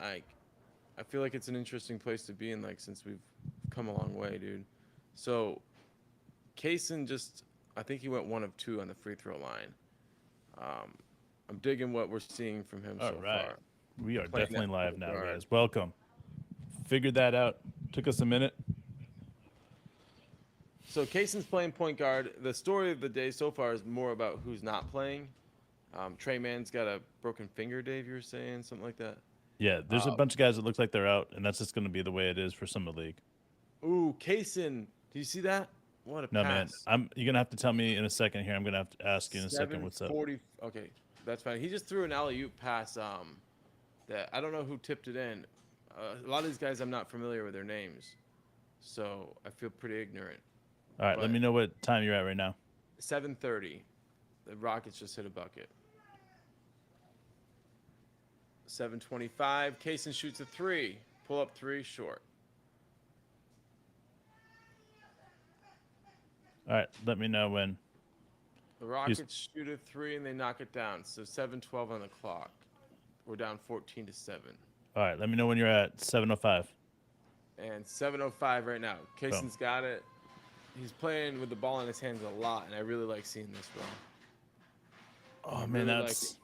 Like, I feel like it's an interesting place to be in, like, since we've come a long way, dude. So, Kaysen just, I think he went 1 of 2 on the free throw line. Um, I'm digging what we're seeing from him All so right. far. We are Playing that definitely live point now, guard. guys. Welcome. Figured that out. Took us a minute. So Kaysen's playing point guard. The story of the day so far is more about who's not playing. Trey Mann's got a broken finger, Dave, you were saying, something like that. Yeah, there's a Uh, bunch of guys that look like they're out, and that's just going to be the way it is for Summer League. ooh, Kaysen. Do you see that? What a No, man. pass. You're going to have to tell me in a second here. I'm going to have to ask you in a second what's up. 740. Okay, that's fine. He just threw an alley-oop pass that I don't know who tipped it in. A lot of these guys I'm not familiar with their names, so I feel pretty ignorant. All right, let But me know what time you're at right now. 7:30, the Rockets just hit a bucket. 7:25, Kaysen shoots a three. Pull up three, short. All right, let me know when. The He's, Rockets shoot a three and they knock it down. So 7:12 on the clock. We're down 14-7. all right, let me know when you're at 7:05. And 7:05 right now. Boom. Kaysen's got it. He's playing with the ball in his hands a lot, and I really like seeing this, bro. Oh I man, really like it. that's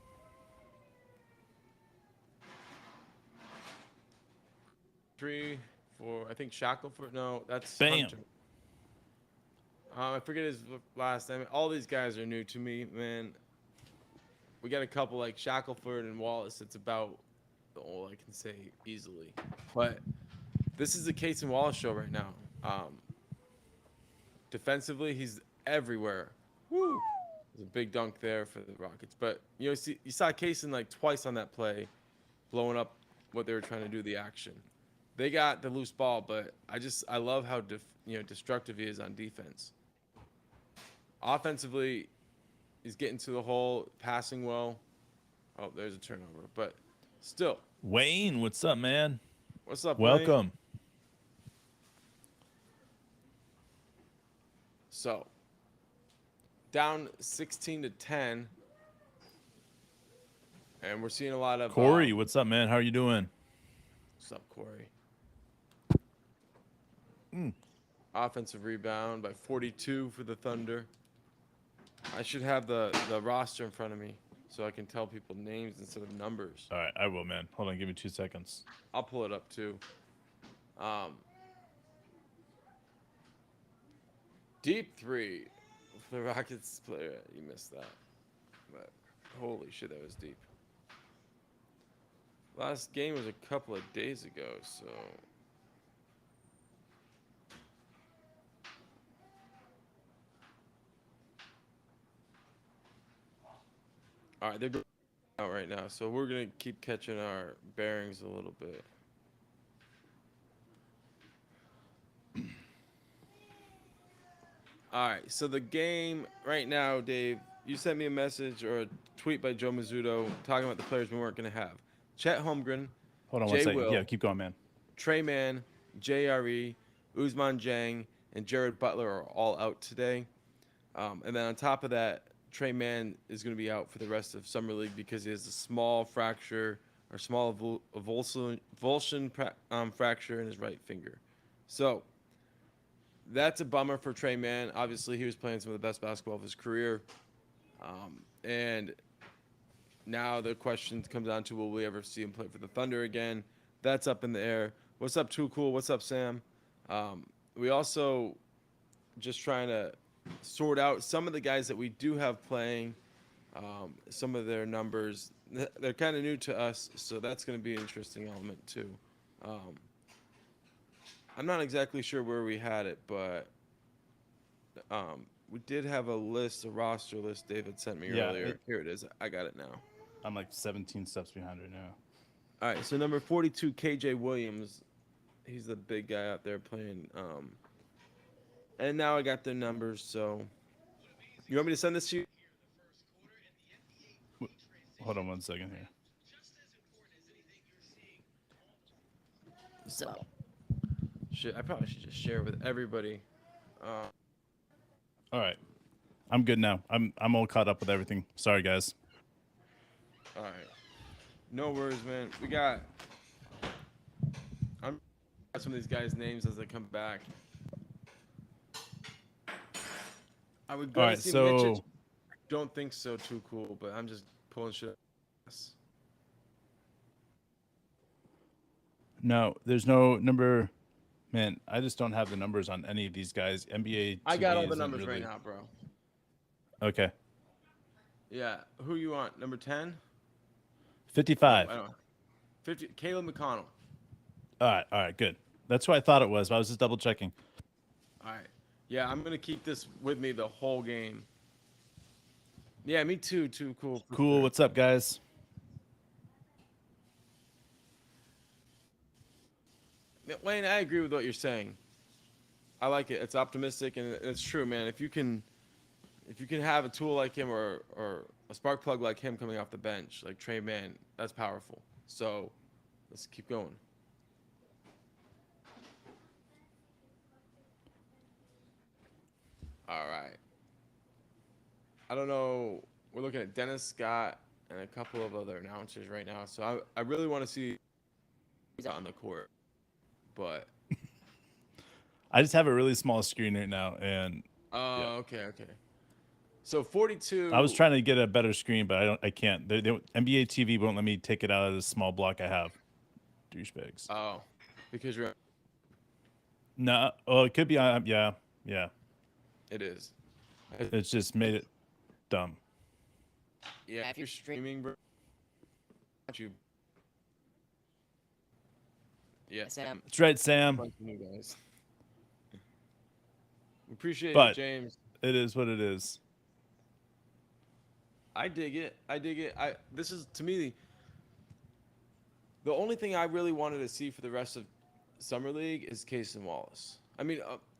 3, 4. I think Shackelford. No, that's bam. Hunter. I forget his last name. All these guys are new to me, man. We got a couple like Shackelford and Wallace. It's about all I can say easily. But this is the Case and Wallace show right now. Defensively, he's everywhere. Woo! There's a big dunk there for the Rockets. But you saw Kaysen like twice on that play, blowing up what they were trying to do, the action. They got the loose ball, but I love how destructive he is on defense. Offensively, he's getting to the hole, passing well. Oh, there's a turnover, but still. Wayne, what's up, man? What's up, Wayne? Welcome. So, down 16-10, and we're seeing a lot of Corey, what's up, man? How are you doing? what's up, Corey? Mm. Offensive rebound by 42 for the Thunder. I should have the roster in front of me so I can tell people names instead of numbers. All right, I will, man. Hold on, give me 2 seconds. I'll pull it up too. Deep three for the Rockets player. You missed that. But holy shit, that was deep. Last game was a couple of days ago, so. All right, they're going out right now, so we're going to keep catching our bearings a little bit. All right, so the game right now, Dave, you sent me a message or a tweet by Joe Mazzuto talking about the players we weren't going to have. Chet Holmgren, Hold on one Jay second. Will, Yeah, keep going, man. Trey Mann, JRE, Usman Jang, and Jared Butler are all out today. And then on top of that, Trey Mann is going to be out for the rest of Summer League because he has a small fracture or small avulsion fracture in his right finger. So that's a bummer for Trey Mann. Obviously, he was playing some of the best basketball of his career. And now the question comes down to, will we ever see him play for the Thunder again? That's up in the air. What's up, Too Cool? What's up, Sam? We also just trying to sort out some of the guys that we do have playing, some of their numbers. They're kind of new to us, so that's going to be an interesting element too. I'm not exactly sure where we had it, but we did have a roster list David sent me earlier. Here it is. I got it now. I'm like 17 steps behind right now. All right, so number 42, KJ Williams. He's the big guy out there playing. And now I got their numbers, so you want me to send this to you? Hold on one second here. So, I probably should just share with everybody. All right, I'm good now. I'm all caught up with everything. Sorry, guys. All right, no worries, man. We got some of these guys' names as they come back. I would go All to right, see Mitch. so Don't think so too cool, but I'm just pulling shit. no, there's no number. Man, I just don't have the numbers on any of these guys. NBA I got all TV the isn't numbers really right now, bro. okay. Yeah, who you want? Number 10? 55. I don't know. 50. Caleb McConnell. All right, good. That's what I thought it was, but I was just double checking. All right. Yeah, I'm gonna keep this with me the whole game. Yeah, me too. Too cool. Cool. Sure. What's up, guys? Wayne, I agree with what you're saying. I like it. It's optimistic and it's true, man. If you can have a tool like him or a spark plug like him coming off the bench, like Trey Mann, that's powerful. So let's keep going. All right. I don't know. We're looking at Dennis Scott and a couple of other announcers right now. So I really want to see who's on the court. But I just have a really small screen right now, and okay. So 42. I was trying to get a better screen, but I can't. NBA TV won't let me take it out of this small block I have. Douchebags. Oh, because you're. No, oh, it could be on. Yeah. It is. It's just made it dumb. Yeah, if you're streaming, bro. You. Yeah, Sam. That's right, Sam. Bunch of new guys. Appreciate But it, James. it is what it is. I dig it. This is, to me, the only thing I really wanted to see for the rest of Summer League is Cason Wallace. I mean,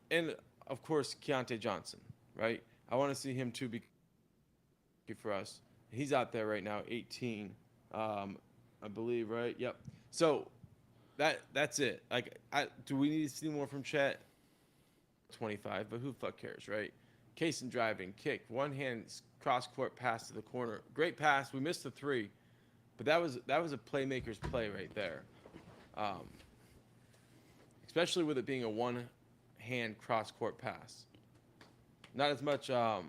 and of course Keontae Johnson, right? I want to see him too be for us. He's out there right now, 18, I believe, right? Yep. So that's it. Like, do we need to see more from Chet? 25, but who the fuck cares, right? Cason driving, kick, one hand cross court pass to the corner. Great pass. We missed the three, but that was a playmaker's play right there. Especially with it being a one hand cross court pass. Not as much pass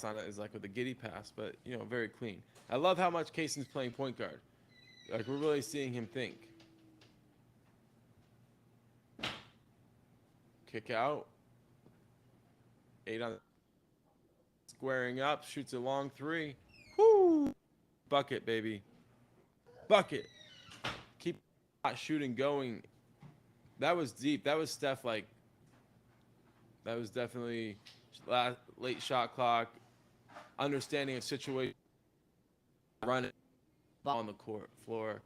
on it as like with the Giddy pass, but very clean. I love how much Cason's playing point guard. Like, we're really seeing him think. Kick out. 8 on. Squaring up. Shoots a long three. Woo! Bucket, baby. Bucket. Keep shooting going. That was deep. That was Steph, like. That was definitely late shot clock. Understanding of situation. Run it on the court floor.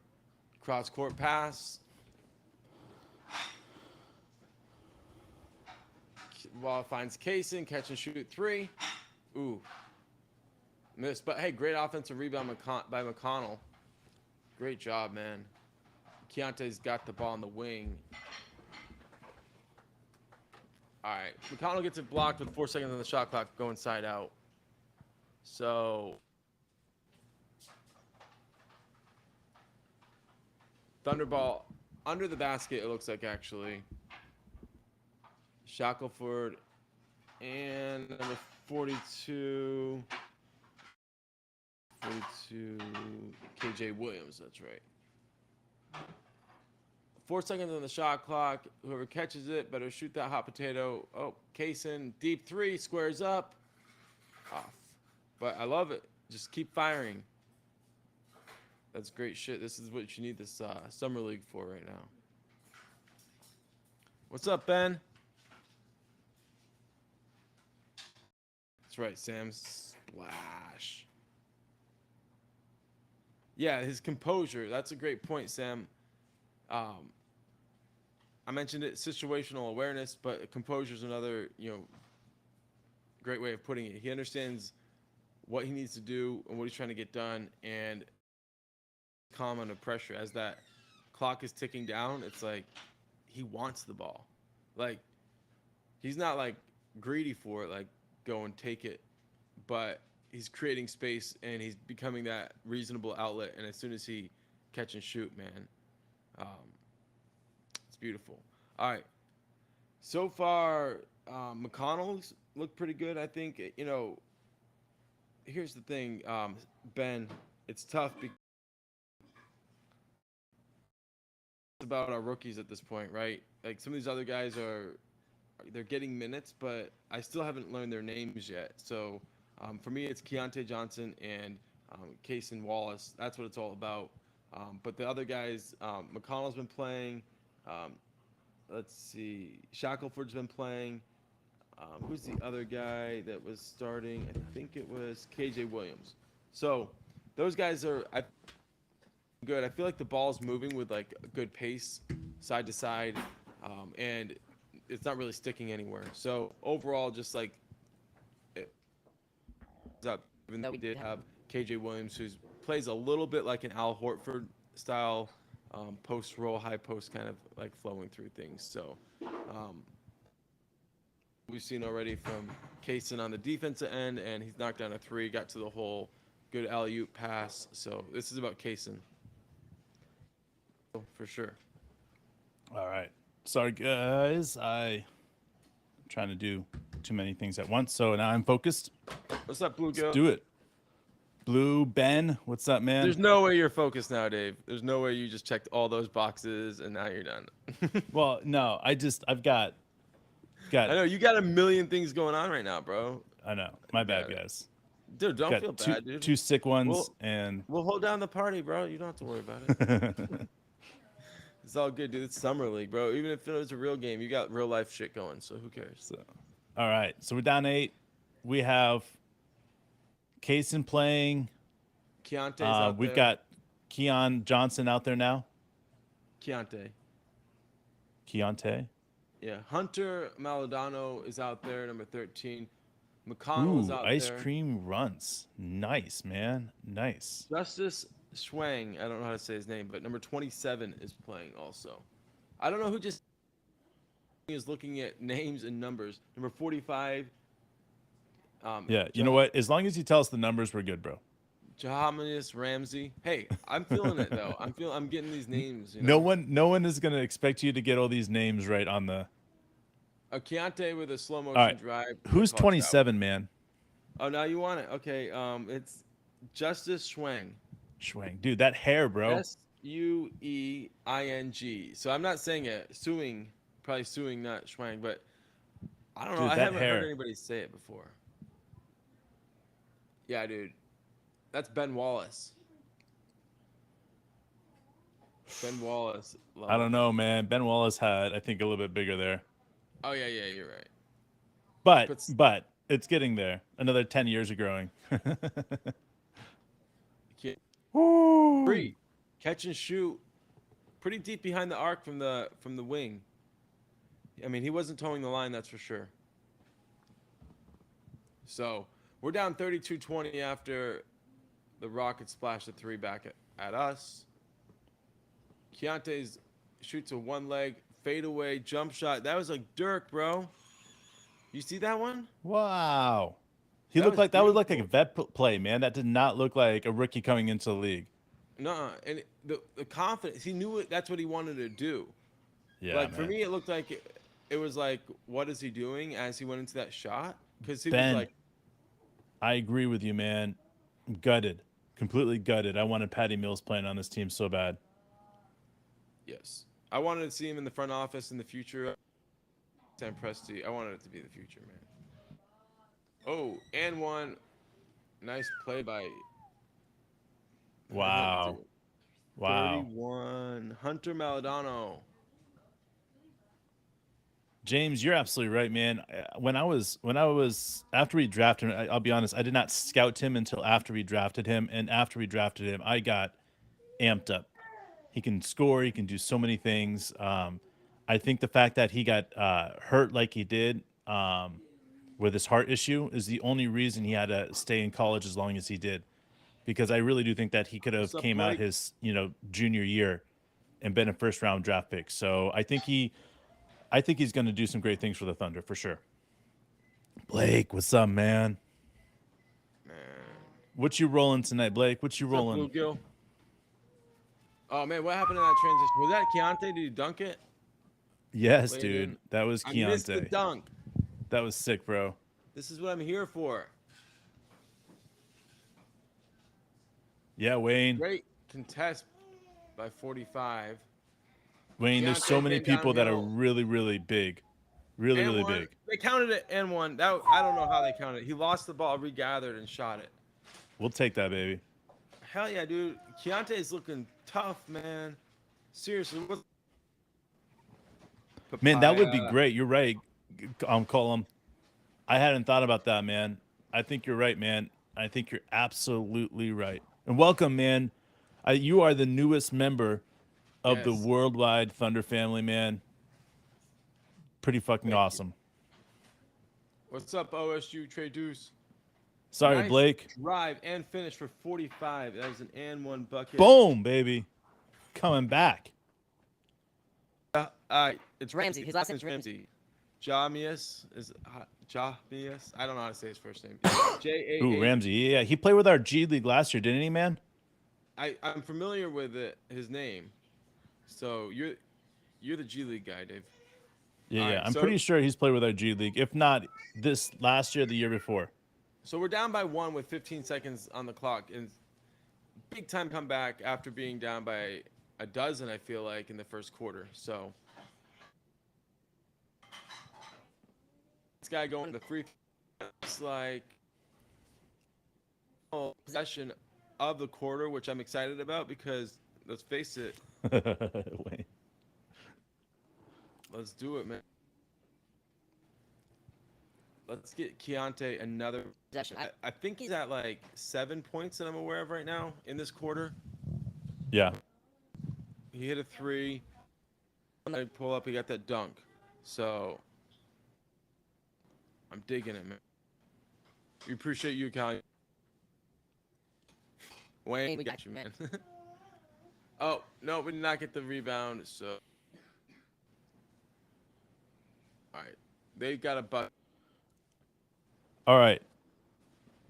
Cross court pass. Ball finds Cason, catch and shoot three. Ooh. Missed. But hey, great offensive rebound by McConnell. Great job, man. Keontae's got the ball on the wing. All right. McConnell gets it blocked with 4 seconds on the shot clock, going side out. So Thunderball under the basket, it looks like, actually. Shackelford and number 42, KJ Williams, that's right. 4 seconds on the shot clock. Whoever catches it better shoot that hot potato. Oh, Cason, deep three, squares up. Off. But I love it. Just keep firing. That's great shit. This is what you need this Summer League for right now. What's up, Ben? That's right, Sam. Splash. Yeah, his composure. That's a great point, Sam. I mentioned it, situational awareness, but composure is another, great way of putting it. He understands what he needs to do and what he's trying to get done, and calm under pressure. As that clock is ticking down, it's like he wants the ball. Like, he's not like greedy for it, like go and take it, but he's creating space and he's becoming that reasonable outlet. And as soon as he catch and shoot, man, it's beautiful. All right. So far, McConnell's looked pretty good. I think, here's the thing, Ben, it's tough because it's about our rookies at this point, right? Like some of these other guys they're getting minutes, but I still haven't learned their names yet. So for me, it's Keontae Johnson and Cason Wallace. That's what it's all about. But the other guys, McConnell's been playing. Um, let's see, Shackelford's been playing. Who's the other guy that was starting? I think it was KJ Williams. So those guys are good. I feel like the ball's moving with like a good pace, side to side, and it's not really sticking anywhere. So overall, just like it's up. Even though we did have KJ Williams, who plays a little bit like an Al Horford style, post roll, high post kind of like flowing through things. So we've seen already from Cason on the defensive end, and he's knocked down a three, got to the hole, good alley-oop pass. So this is about Cason. For sure. All right. Sorry, guys. I'm trying to do too many things at once, so now I'm focused. What's up, Blue Girl? Let's do it. Blue Ben, what's up, man? There's no way you're focused now, Dave. There's no way you just checked all those boxes and now you're done. Well, no, I've got. I know you got a million things going on right now, bro. I know. My bad, guys. Dude, don't feel two, bad, dude. Two sick ones, and we'll hold down the party, bro. You don't have to worry about it. It's all good, dude. It's summer league, bro. Even if it was a real game, you got real life shit going. So who cares? So, all right. So we're down 8. We have Cason playing. Keontae's out we've there. got Keon Johnson out there now. Keontae. Yeah. Hunter Maladano is out there, number 13. McConnell is out Ice there. Cream Runts. Nice, man. Nice. Justice Schwang, I don't know how to say his name, but number 27 is playing also. I don't know who just is looking at names and numbers. Number 45. Yeah, you know what? As long as you tell us the numbers, we're good, bro. Jahamius Ramsey. Hey, I'm feeling it though. I'm getting these names. You know? No one is gonna expect you to get all these names right on the. A Keontae with a slow motion All right. drive. Who's 27, man? Oh, now you want it? Okay. It's Justice Schwang. Schwang, dude, that hair, bro. Sueing. So I'm not saying it. Probably suing, not Schwang, but I don't know. Dude, I haven't hair. heard anybody say it before. Yeah, dude. That's Ben Wallace. Ben Wallace. I don't know, man. Ben Wallace had, I think, a little bit bigger there. Oh yeah, you're right. But it's getting there. Another 10 years of growing. Free catch and shoot, pretty deep behind the arc from the wing. I mean, he wasn't towing the line, that's for sure. So we're down 32-20 after the Rockets splashed a 3 back at us. Keontae's shoots a one-leg fadeaway jump shot. That was like Dirk, bro. You see that one? Wow. That was like a vet play, man. That did not look like a rookie coming into the league. No, and the confidence, he knew that's what he wanted to do. Yeah, like man. for me, it looked like it was like, what is he doing as he went into that shot? Because he Ben, was like, I agree with you, man. I'm gutted, completely gutted. I wanted Patty Mills playing on this team so bad. yes, I wanted to see him in the front office in the future. Sam Presti, I wanted it to be the future, man. Oh, and one, nice play by. Wow. 31, Hunter Maladano. James, you're absolutely right, man. When I was after we drafted him, I'll be honest, I did not scout him until after we drafted him, and after we drafted him, I got amped up. He can score, he can do so many things. I think the fact that he got hurt like he did with his heart issue is the only reason he had to stay in college as long as he did, because I really do think that he could have came out his junior year and been a first round draft pick. So I think he's going to do some great things for the Thunder for sure. Blake, what's up, man? What you rolling tonight, Blake? What you rolling? What's up, Blue Gill? Oh man, what happened in that transition? Was that Keontae? Did he dunk it? Yes, Laying dude. in. That was I missed the Keontae. dunk. That was sick, bro. This is what I'm here for. Yeah, Wayne. Great contest by 45. Wayne, there's so Keontae many came people that are downhill really, really big. Really, and really one. big. They counted it and one. That I don't know how they counted it. He lost the ball, regathered, and shot it. We'll take that, baby. Hell yeah, dude. Keontae's looking tough, man. Seriously, what's Man, that would be papaya? great. You're right. Colum. I hadn't thought about that, man. I think you're right, man. I think you're absolutely right. And welcome, man. You are the newest member of the Yes. worldwide Thunder family, man. Pretty fucking Thank you. awesome. What's up, OSU Trey Deuce? Sorry, Nice Blake. drive and finish for 45. That was an and one bucket. Boom, baby. Coming back. It's Ramsey. His last name's Ramsey. Jamius is Jamius. I don't know how to say his first name. J Ooh, A. Ramsey. Yeah, he played with our G League last year, didn't he, man? I'm familiar with his name. So you're the G League guy, Dave. Yeah, All yeah. right, I'm so- pretty sure he's played with our G League. If not this last year, the year before. So we're down by 1 with 15 seconds on the clock, and big time comeback after being down by a dozen. I feel like in the first quarter. So this guy going to the free. It's like possession of the quarter, which I'm excited about because let's face it, Wait. let's do it, man. Let's get Keontae another. Possession. I think he's at like 7 points that I'm aware of right now in this quarter. Yeah. He hit a 3. I pull up, he got that dunk. So I'm digging it, man. We appreciate you, Cal. Wayne, we got you, man. Oh, no, we did not get the rebound, so. All right. They got a buck. All right.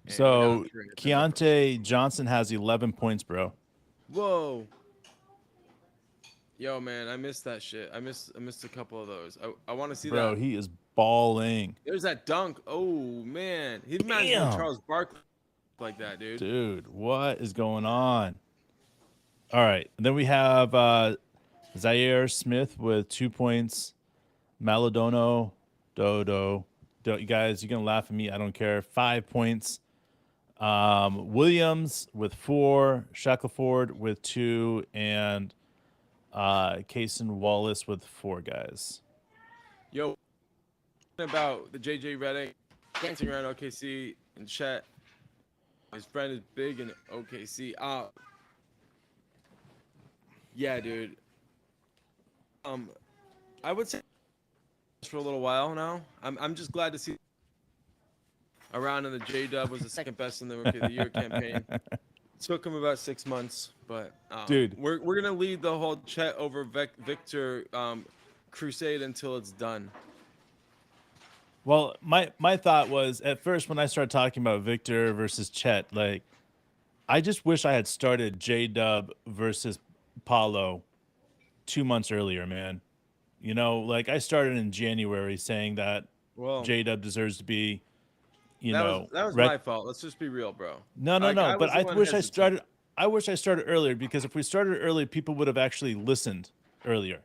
And So we're down 3. That's our first. Keontae Johnson has 11 points, bro. Whoa. Yo, man, I missed that shit. I missed a couple of those. I want to see Bro, that. he is balling. There's that dunk. Oh, man. He reminds me of Damn. Charles Barkley like that, dude. Dude, what is going on? All right. And then we have Zaire Smith with 2 points. Maladono, Dodo. You guys, you're going to laugh at me. I don't care. 5 points. Williams with 4. Shackleford with 2. And Kaysen Wallace with 4, guys. Yo, about the JJ Redick dancing around OKC and Chet. His friend is big in OKC. Yeah, dude. I would say for a little while now. I'm just glad to see around in the J Dub was the second best in the Rookie of the Year campaign. Took him about 6 months, but Dude. we're gonna lead the whole Chet over Victor crusade until it's done. Well, my thought was at first when I started talking about Victor versus Chet, like I just wish I had started J-Dub versus Paulo 2 months earlier, man. You know, like I started in January saying that Well, J-Dub deserves to be, you that know, was my fault. Let's just be real, bro. No, Like, no. I But was the I one wish I hesitant. started. I wish I started earlier because if we started early, people would have actually listened earlier.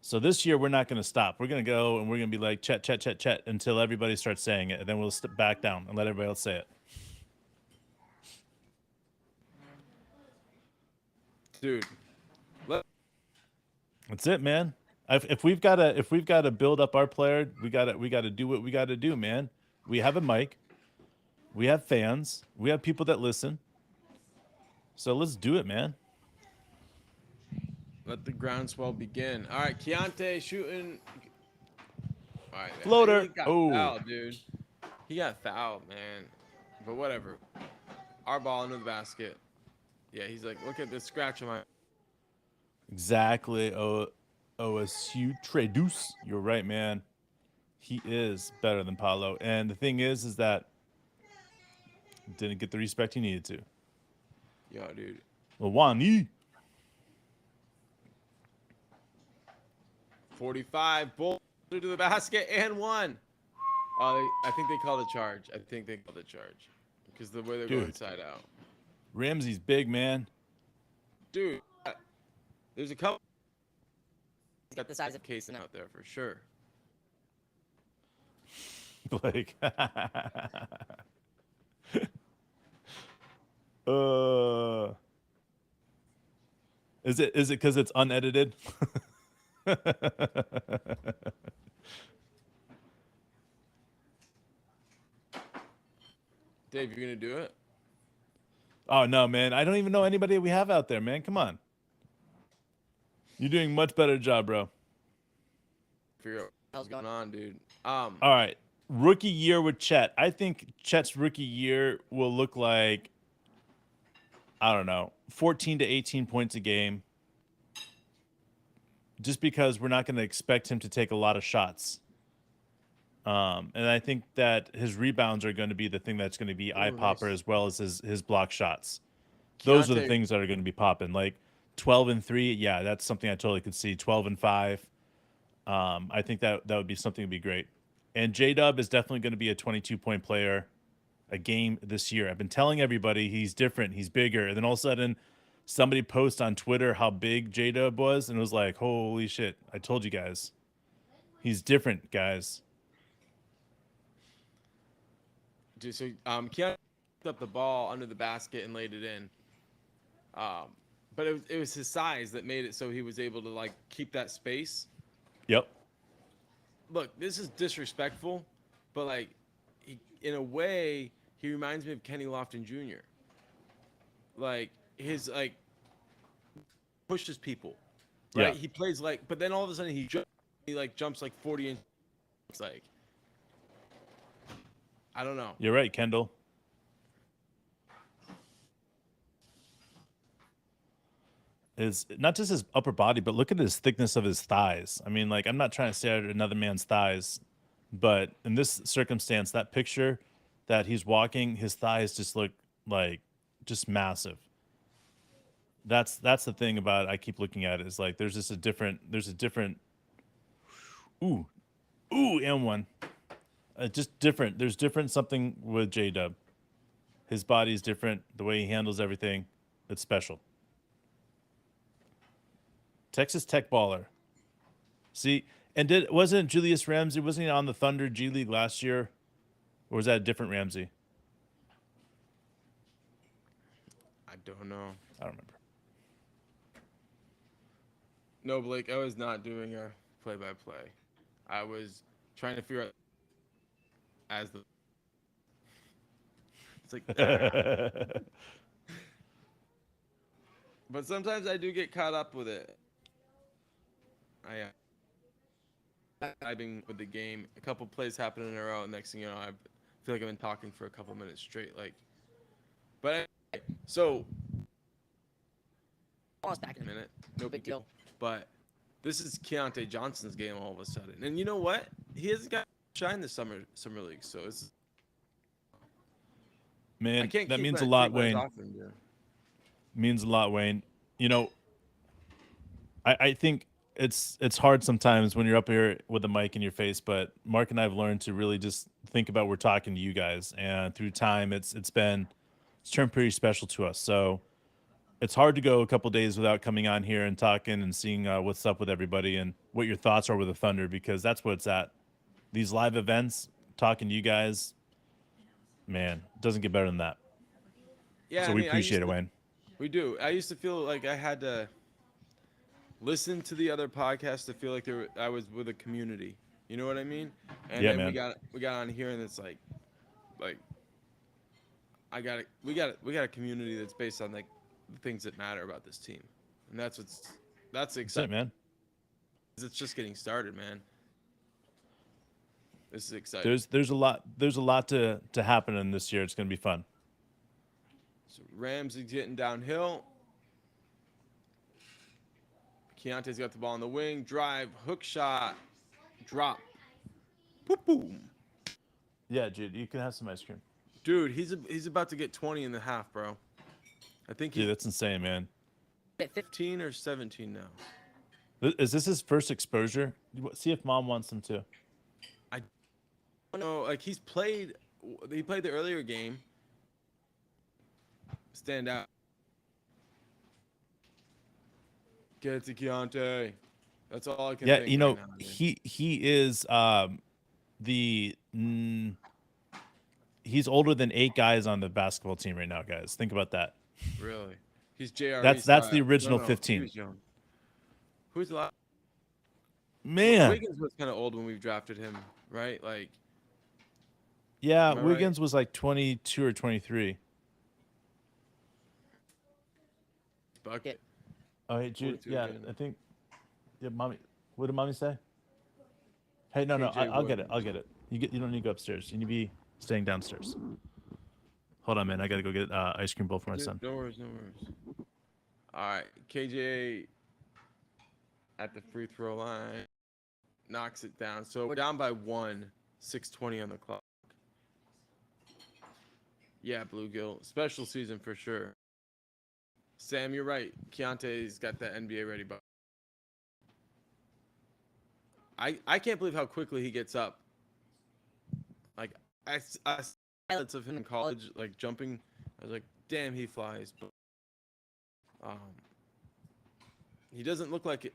So this year we're not going to stop. We're going to go and we're going to be like Chet, Chet, Chet, Chet until everybody starts saying it, and then we'll step back down and let everybody else say it. Dude. That's it, man. If we've got to build up our player, we got to do what we got to do, man. We have a mic. We have fans. We have people that listen. So let's do it, man. Let the groundswell begin. All right, Keontae shooting. All right, Floater. He got Oh. fouled, dude. He got fouled, man. But whatever. Our ball into the basket. Yeah, he's like, look at this scratch on my. Exactly. OSU Trey Deuce. You're right, man. He is better than Paulo. And the thing is that didn't get the respect he needed to. Yo, dude. Lawani. 45. Bull to the basket and one. I think they called a charge. I think they called a charge because the way they're going Dude. inside out. Ramsey's big, man. Dude, there's a couple. Got the size of Casing out there for sure. Blake. Is it because it's unedited? Dave, you're gonna do it? Oh no, man! I don't even know anybody we have out there, man. Come on, you're doing much better job, bro. Figure out what's going on, dude. All right, rookie year with Chet. I think Chet's rookie year will look like, I don't know, 14 to 18 points a game. Just because we're not going to expect him to take a lot of shots. And I think that his rebounds are going to be the thing that's going to be eye popper, nice. as well as his block shots. Those are the Keontae- things that are going to be popping. Like 12 and 3, yeah, that's something I totally could see. 12 and 5. I think that would be something to be great. And J-Dub is definitely going to be a 22-point player a game this year. I've been telling everybody he's different, he's bigger. And then all of a sudden, somebody posts on Twitter how big J-Dub was, and it was like, holy shit, I told you guys. He's different, guys. Dude, so Keontae picked up the ball under the basket and laid it in. But it was his size that made it so he was able to like keep that space. Yep. Look, this is disrespectful, but like, in a way, he reminds me of Kenny Lofton Jr. Like his like pushes people, right? Yeah. He plays like, but then all of a sudden he like jumps like 40 inches. It's like, I don't know. You're right, Kendall. Is not just his upper body, but look at his thickness of his thighs. I mean, like, I'm not trying to stare at another man's thighs, but in this circumstance, that picture that he's walking, his thighs just look like just massive. That's the thing about it. I keep looking at it, is like there's a different ooh and one. Just different. There's different something with J-Dub. His body's different. The way he handles everything, it's special. Texas Tech baller. See, and wasn't Julius Ramsey, wasn't he on the Thunder G League last year? Or was that a different Ramsey? I don't know. I don't remember. No, Blake, I was not doing a play-by-play. I was trying to figure out as the. It's like. But sometimes I do get caught up with it. I've been with the game. A couple plays happen in a row. And next thing you know, I feel like I've been talking for a couple minutes straight. Like, but so. Almost back in A a minute. minute, no big deal. But this is Keontae Johnson's game all of a sudden, and you know what? He hasn't got shine this summer league, so it's. Man, I can't that keep means my a lot, three guys Wayne. off him, dude. Means a lot, Wayne. You know, I think it's hard sometimes when you're up here with a mic in your face, but Mark and I have learned to really just think about we're talking to you guys, and through time it's turned pretty special to us. So it's hard to go a couple days without coming on here and talking and seeing what's up with everybody and what your thoughts are with the Thunder, because that's what it's at. These live events, talking to you guys, man, it doesn't get better than that. Yeah, So I we mean, appreciate it, Wayne. We do. I used to feel like I had to listen to the other podcasts to feel like I was with a community. You know what I mean? And Yeah, then man. we got on here and it's like we got a community that's based on like the things that matter about this team. And that's That's it, exciting. man. It's just getting started, man. This is exciting. There's a lot to happen in this year. It's gonna be fun. So Ramsey's getting downhill. Keontae's got the ball on the wing. Drive, hook shot, drop. Boom, boom. Yeah, Jude, you can have some ice cream. Dude, he's about to get 20 in the half, bro. I think Dude, he's that's insane, man. 15 or 17 now. Is this his first exposure? See if mom wants him to. I don't know. Like he played the earlier game. Stand out. Get it to Keontae. That's all I can Yeah, think right now. Dude. he is the he's older than 8 guys on the basketball team right now, guys. Think about that. Really? He's JRE. That's the original No, 15. He was young. Who's the last? Man. Wiggins was kind of old when we drafted him, right? Like. Yeah, Am I Wiggins was like 22 or 23. Bucket. Oh, hey, Jude. 42 Yeah, again. I think. Yeah, mommy. What did mommy say? Hey, no, I'll get it. I'll get it. You don't need to go upstairs. You need to be staying downstairs. Hold on, man. I gotta go get ice cream bowl for my son. No worries. All right, KJ at the free throw line knocks it down. So we're down by 1, 6:20 on the clock. Yeah, Bluegill, special season for sure. Sam, you're right. Keontae's got that NBA ready, but I can't believe how quickly he gets up. Like I highlights of him in college, like jumping. I was like, damn, he flies. But he doesn't look like it.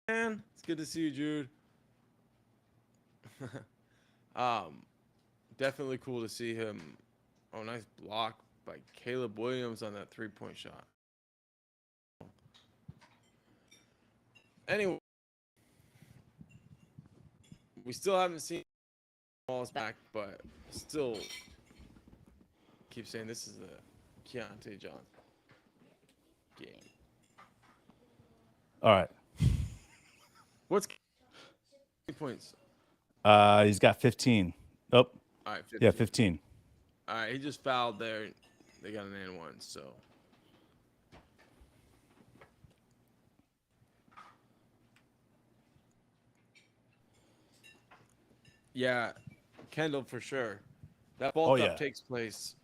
Man, it's good to see you, Jude. Definitely cool to see him. Oh, nice block by Caleb Williams on that 3-point shot. Anyway, we still haven't seen balls back, but still keep saying this is a Keontae Johnson game. All right. What's points? He's got 15. Oh, All right, 15. yeah, 15. All right, he just fouled there. They got an and one, so. Yeah, Kendall for sure. That bulk up takes place.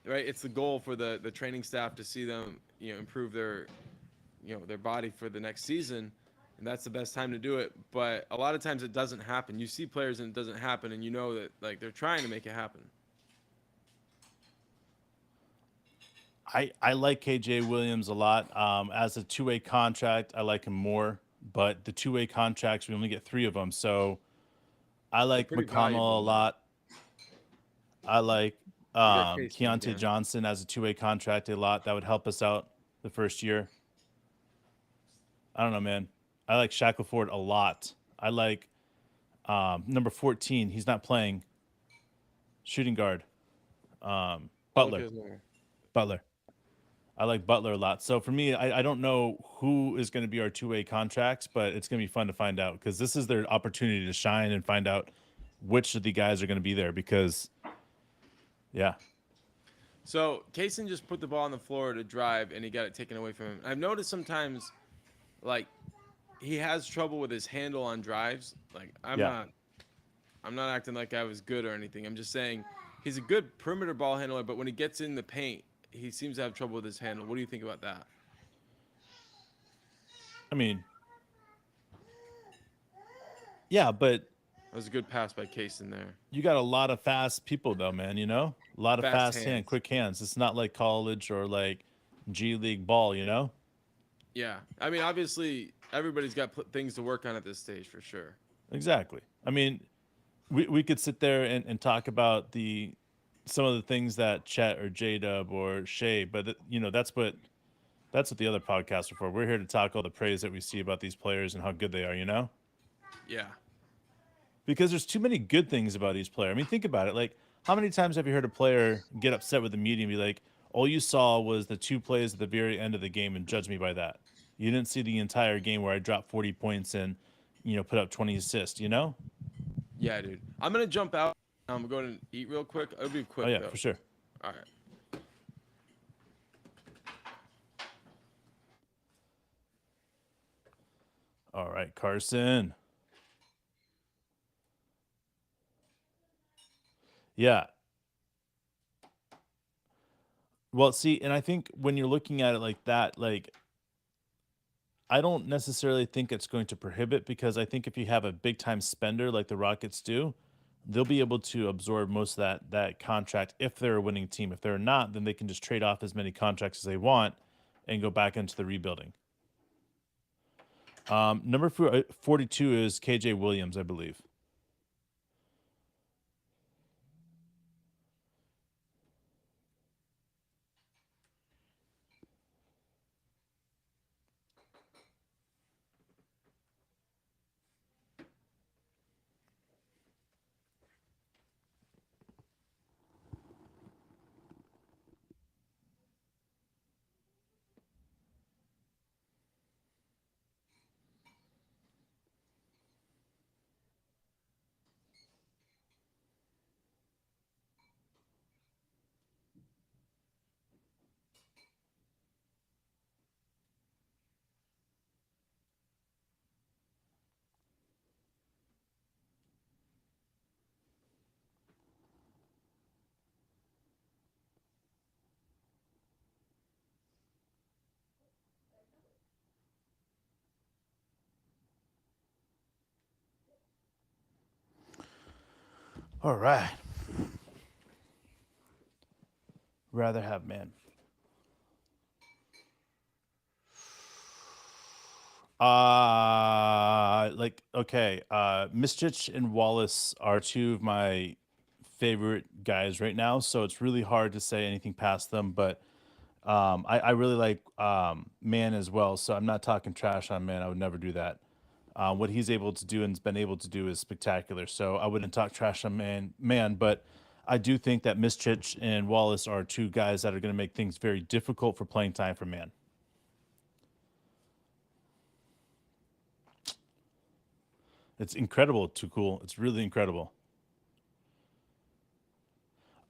Right, it's the goal for the training staff to see them, improve their, their body for the next season, and that's the best time to do it. But a lot of times it doesn't happen. You see players and it doesn't happen, and you know that like they're trying to make it happen. I like KJ Williams a lot. As a 2-way contract, I like him more. But the 2-way contracts, we only get 3 of them. So I like McConnell a lot. I like Keontae Johnson as a 2-way contract a lot. That would help us out the first year. I don't know, man. I like Shackleford a lot. I like number 14. He's not playing. Shooting guard. Butler. I like Butler a lot. So for me, I don't know who is going to be our 2-way contracts, but it's going to be fun to find out because this is their opportunity to shine and find out which of the guys are going to be there because, yeah. So Kaysen just put the ball on the floor to drive, and he got it taken away from him. I've noticed sometimes, like, he has trouble with his handle on drives. Like, I'm not acting like I was good or anything. I'm just saying he's a good perimeter ball handler, but when he gets in the paint, he seems to have trouble with his handle. What do you think about that? I mean, yeah, but that was a good pass by Kaysen there. You got a lot of fast people, though, man. A lot of fast hands, quick hands. It's not like college or like G League ball, Yeah, I mean, obviously, everybody's got things to work on at this stage for sure. Exactly. I mean, we could sit there and talk about some of the things that Chet or J-Dub or Shea, but that's what the other podcasts are for. We're here to talk all the praise that we see about these players and how good they are, Yeah. Because there's too many good things about each player. I mean, think about it. Like, how many times have you heard a player get upset with the media and be like, all you saw was the 2 plays at the very end of the game and judge me by that? You didn't see the entire game where I dropped 40 points and, put up 20 assists, Yeah, dude. I'm going to jump out. I'm going to eat real quick. It'll be quick, Oh, yeah, though. for sure. All right. All right, Carson. Yeah. Well, see, and I think when you're looking at it like that, like I don't necessarily think it's going to prohibit, because I think if you have a big time spender like the Rockets do, they'll be able to absorb most of that contract if they're a winning team. If they're not, then they can just trade off as many contracts as they want and go back into the rebuilding. Number 42 is KJ Williams, I believe. All right. Rather have man. Okay. Mischich and Wallace are two of my favorite guys right now, so it's really hard to say anything past them. But I really like Man as well, so I'm not talking trash on Man. I would never do that. What he's able to do and has been able to do is spectacular. So I wouldn't talk trash on Man, but I do think that Mischich and Wallace are two guys that are going to make things very difficult for playing time for Man. It's incredible, too cool. It's really incredible.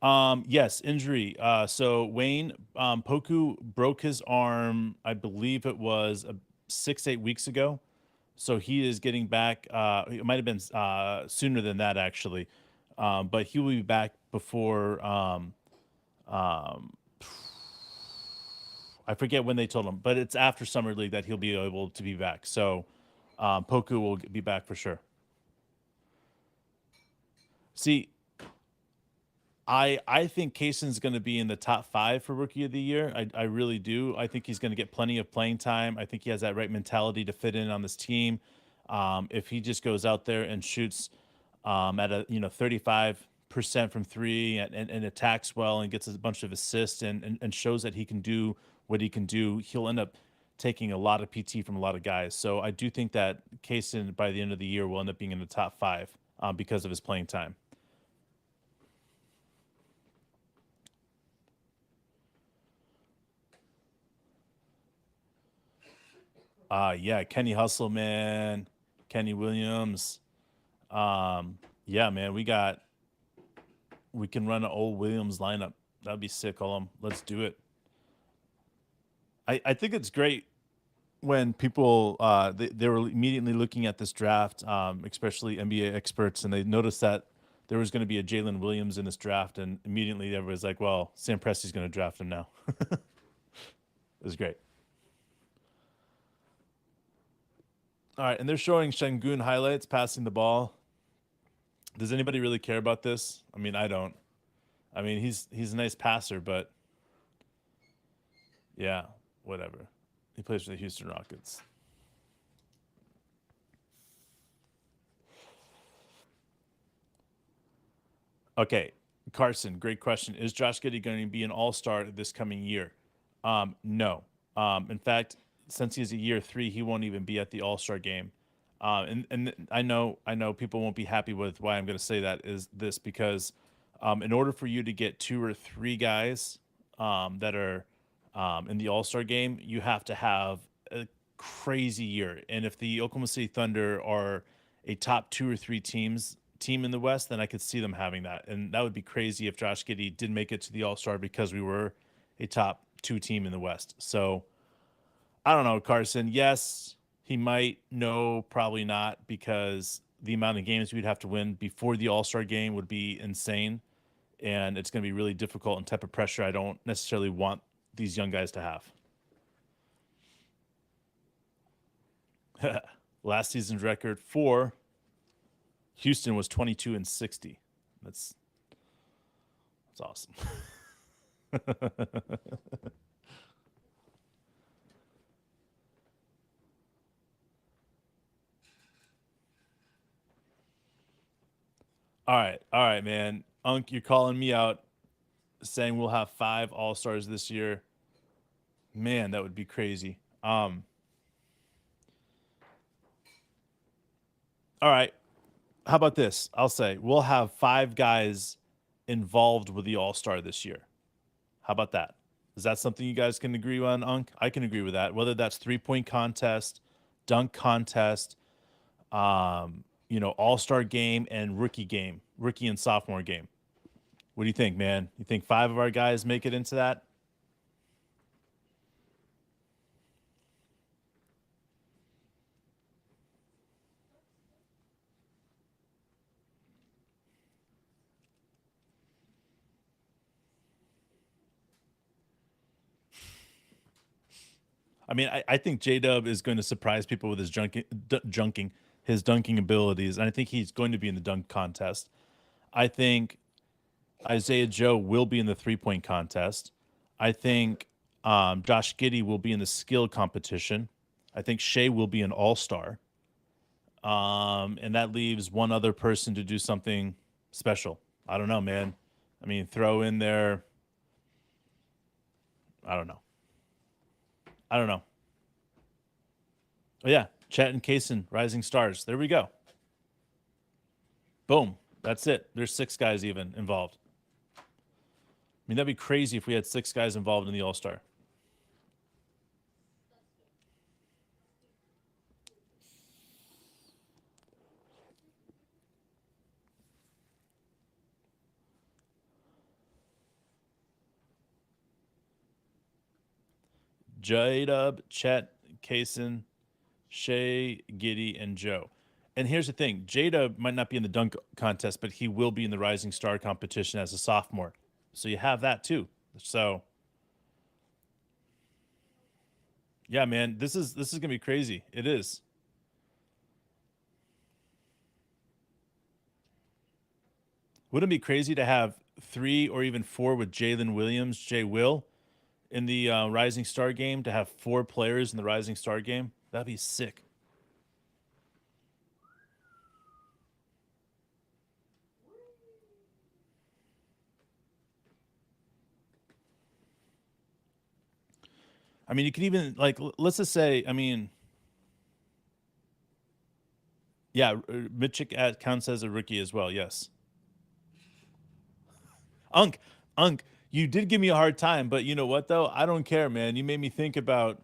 Yes, injury. So Wayne Poku broke his arm, I believe it was 6-8 weeks ago. So he is getting back. It might have been sooner than that, actually. But he will be back before. Um, I forget when they told him, but it's after Summer League that he'll be able to be back. So Poku will be back for sure. See, I think Kayson's going to be in the top 5 for Rookie of the Year. I really do. I think he's going to get plenty of playing time. I think he has that right mentality to fit in on this team. If he just goes out there and shoots at a 35% from 3 and attacks well and gets a bunch of assists and shows that he can do what he can do, he'll end up taking a lot of PT from a lot of guys. So I do think that Kayson by the end of the year will end up being in the top 5 because of his playing time. Yeah, Kenny Hustle, man. Kenny Williams. Yeah, man, we can run an old Williams lineup. That'd be sick. Let's do it. I think it's great when people they were immediately looking at this draft, especially NBA experts, and they noticed that there was going to be a Jalen Williams in this draft, and immediately everybody's like, "Well, Sam Presti's going to draft him now." It was great. All right, and they're showing Şengün highlights passing the ball. Does anybody really care about this? I mean, I don't. I mean, he's a nice passer, but yeah, whatever. He plays for the Houston Rockets. Okay, Carson, great question. Is Josh Giddey going to be an all-star this coming year? No. In fact, since he's a year 3, he won't even be at the all-star game. And I know people won't be happy with why I'm going to say that is this because in order for you to get 2 or 3 guys that are in the all-star game, you have to have a crazy year. And if the Oklahoma City Thunder are a top 2 or 3 team in the West, then I could see them having that. And that would be crazy if Josh Giddey did make it to the All-Star because we were a top 2 team in the West. So I don't know, Carson. Yes, he might. No, probably not, because the amount of games we'd have to win before the All-Star game would be insane. And it's going to be really difficult and type of pressure I don't necessarily want these young guys to have. Last season's record for Houston was 22-60. That's awesome. All right, man. Unk, you're calling me out, saying we'll have 5 All-Stars this year. Man, that would be crazy. All right. How about this? I'll say we'll have 5 guys involved with the All-Star this year. How about that? Is that something you guys can agree on, Unk? I can agree with that. Whether that's 3-point contest, dunk contest, All-Star game and rookie and sophomore game. What do you think, man? You think 5 of our guys make it into that? I mean, I think J-Dub is going to surprise people with his his dunking abilities, and I think he's going to be in the dunk contest. I think Isaiah Joe will be in the 3-point contest. I think Josh Giddey will be in the skill competition. I think Shea will be an all-star. And that leaves one other person to do something special. I don't know, man. I mean, throw in there. I don't know. Oh, yeah. Chet and Kaysen, Rising Stars. There we go. Boom. That's it. There's 6 guys even involved. I mean, that'd be crazy if we had 6 guys involved in the All-Star. J-Dub, Chet, Kaysen, Shea, Giddey, and Joe. And here's the thing. J-Dub might not be in the dunk contest, but he will be in the Rising Star competition as a sophomore. So you have that too. So yeah, man, this is gonna be crazy. It is. Wouldn't it be crazy to have 3 or even 4 with Jalen Williams, Jay Will, in the Rising Star game? To have 4 players in the Rising Star game, that'd be sick. I mean, you could even, like, let's just say, I mean, yeah, Mitchik counts as a rookie as well. Yes. Unk, you did give me a hard time, but you know what though? I don't care, man. You made me think about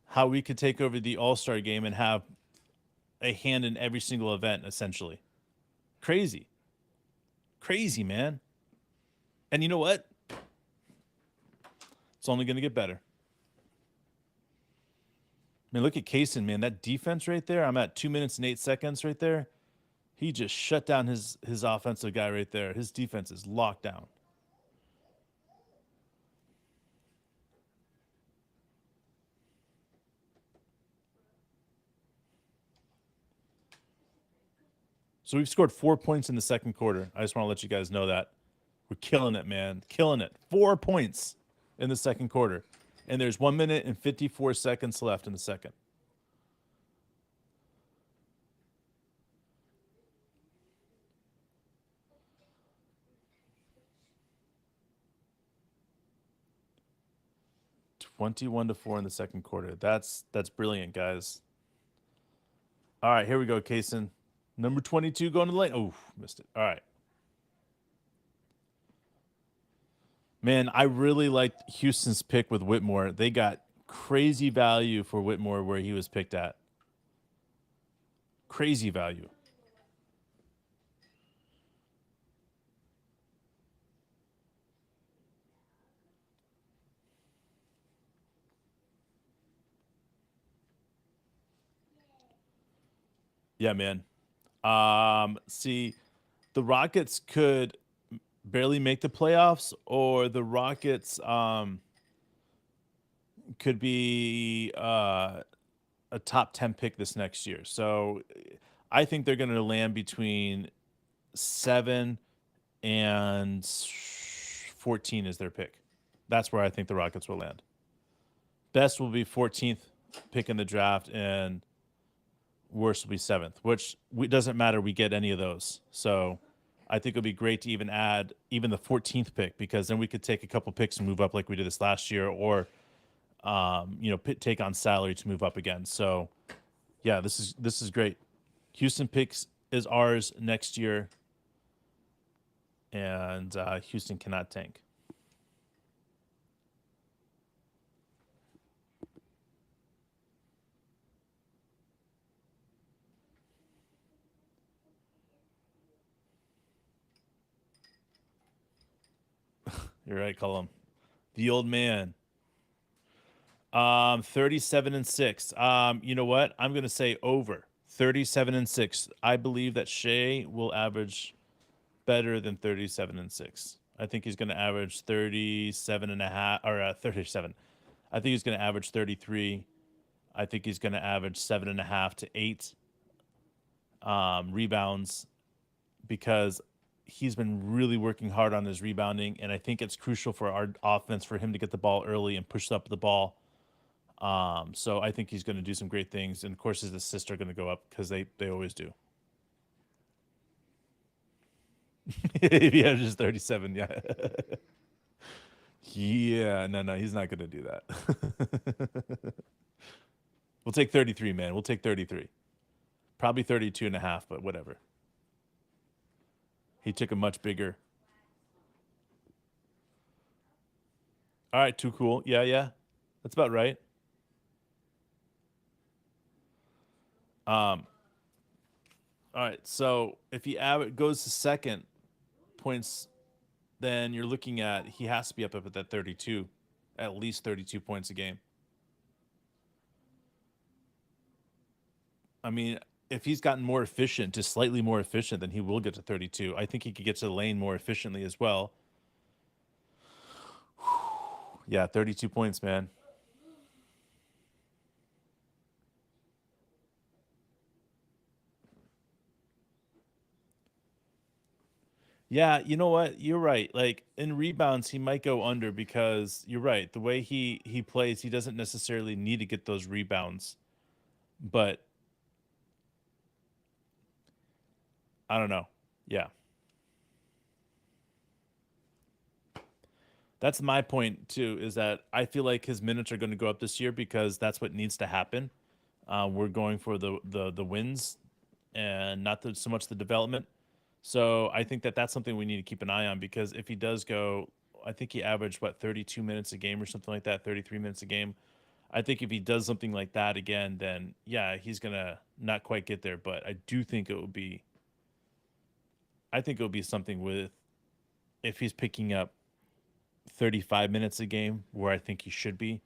how we could take over the All-Star game and have a hand in every single event, essentially. Crazy, man. And you know what? It's only going to get better. I mean, look at Kaysen, man. That defense right there. I'm at 2 minutes and 8 seconds right there. He just shut down his offensive guy right there. His defense is locked down. So we've scored 4 points in the second quarter. I just want to let you guys know that. We're killing it, man. Killing it. 4 points in the second quarter. And there's 1 minute and 54 seconds left in the second. $21-4 in the second quarter. That's brilliant, guys. All right, here we go, Kaysen. Number 22 going to the lane. Oh, missed it. All right. Man, I really liked Houston's pick with Whitmore. They got crazy value for Whitmore where he was picked at. Crazy value. Yeah, man. See, the Rockets could barely make the playoffs, or the Rockets could be a top 10 pick this next year. So I think they're going to land between 7 and 14 is their pick. That's where I think the Rockets will land. Best will be 14th pick in the draft, and worst will be 7th, which doesn't matter. We get any of those. So I think it'll be great to even add even the 14th pick, because then we could take a couple picks and move up like we did this last year, or take on salary to move up again. So yeah, this is great. Houston picks is ours next year, and Houston cannot tank. You're right, Cullum. The old man. 37-6. You know what? I'm gonna say over. 37-6. I believe that Shea will average better than 37-6. I think he's gonna average 37.5 or 37. I think he's gonna average 33. I think he's gonna average 7.5 to 8 rebounds, because he's been really working hard on his rebounding, and I think it's crucial for our offense for him to get the ball early and push up the ball. So I think he's going to do some great things, and of course his assists are going to go up because they always do. He averages 37, yeah. Yeah, no, he's not going to do that. We'll take 33, man. We'll take 33. Probably 32.5, but whatever. He took a much bigger. All right, too cool. Yeah. That's about right. All right, so if he goes to second points, then you're looking at he has to be up at that 32, at least 32 points a game. I mean, if he's gotten more efficient, just slightly more efficient, then he will get to 32. I think he could get to the lane more efficiently as well. Yeah, 32 points, man. Yeah, you know what? You're right. Like in rebounds, he might go under, because you're right. The way he plays, he doesn't necessarily need to get those rebounds. But I don't know. Yeah. That's my point too, is that I feel like his minutes are going to go up this year, because that's what needs to happen. We're going for the wins, and not so much the development. So I think that that's something we need to keep an eye on, because if he does go, I think he averaged 32 minutes a game or something like that, 33 minutes a game. I think if he does something like that again, then yeah, he's gonna not quite get there. But I do think it would be. I think it would be something with, if he's picking up 35 minutes a game, where I think he should be,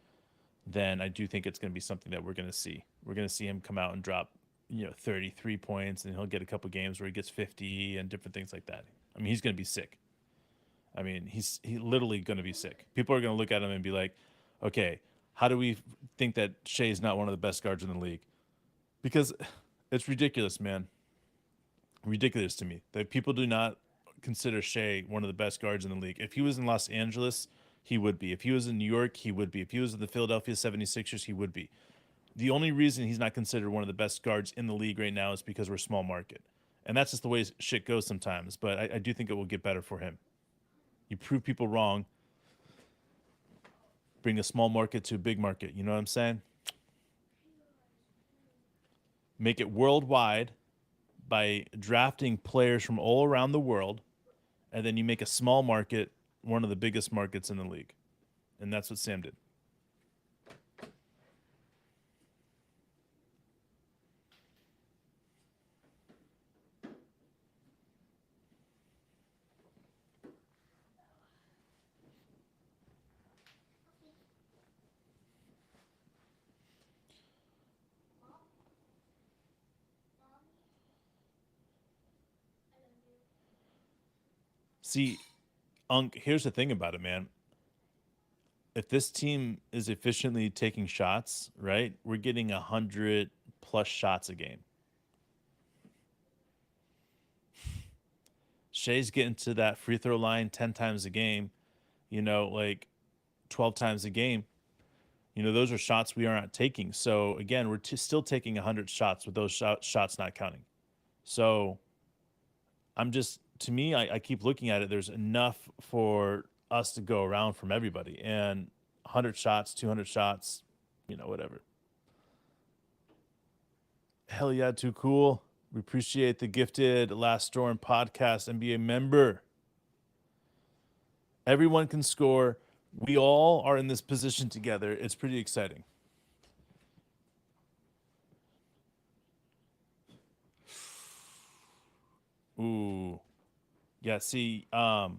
then I do think it's going to be something that we're going to see. We're going to see him come out and drop, 33 points, and he'll get a couple games where he gets 50 and different things like that. I mean, he's going to be sick. I mean, he's literally going to be sick. People are going to look at him and be like, okay, how do we think that Shea's not one of the best guards in the league? Because it's ridiculous, man. Ridiculous to me that people do not consider Shea one of the best guards in the league. If he was in Los Angeles, he would be. If he was in New York, he would be. If he was in the Philadelphia 76ers, he would be. The only reason he's not considered one of the best guards in the league right now is because we're small market. And that's just the way shit goes sometimes. But I do think it will get better for him. You prove people wrong. Bring a small market to a big market. You know what I'm saying? Make it worldwide by drafting players from all around the world. And then you make a small market one of the biggest markets in the league. And that's what Sam did. See, Unc, here's the thing about it, man. if this team is efficiently taking shots, right, we're getting 100+ shots a game. Shea's getting to that free throw line 10 times a game, like 12 times a game. Those are shots we aren't taking. So again, we're still taking 100 shots with those shots not counting. So to me, I keep looking at it. There's enough for us to go around from everybody, and 100 shots, 200 shots, whatever. Hell yeah, too cool. We appreciate the gifted Last Storm podcast NBA member. Everyone can score. We all are in this position together. It's pretty exciting. Ooh. Yeah, see, I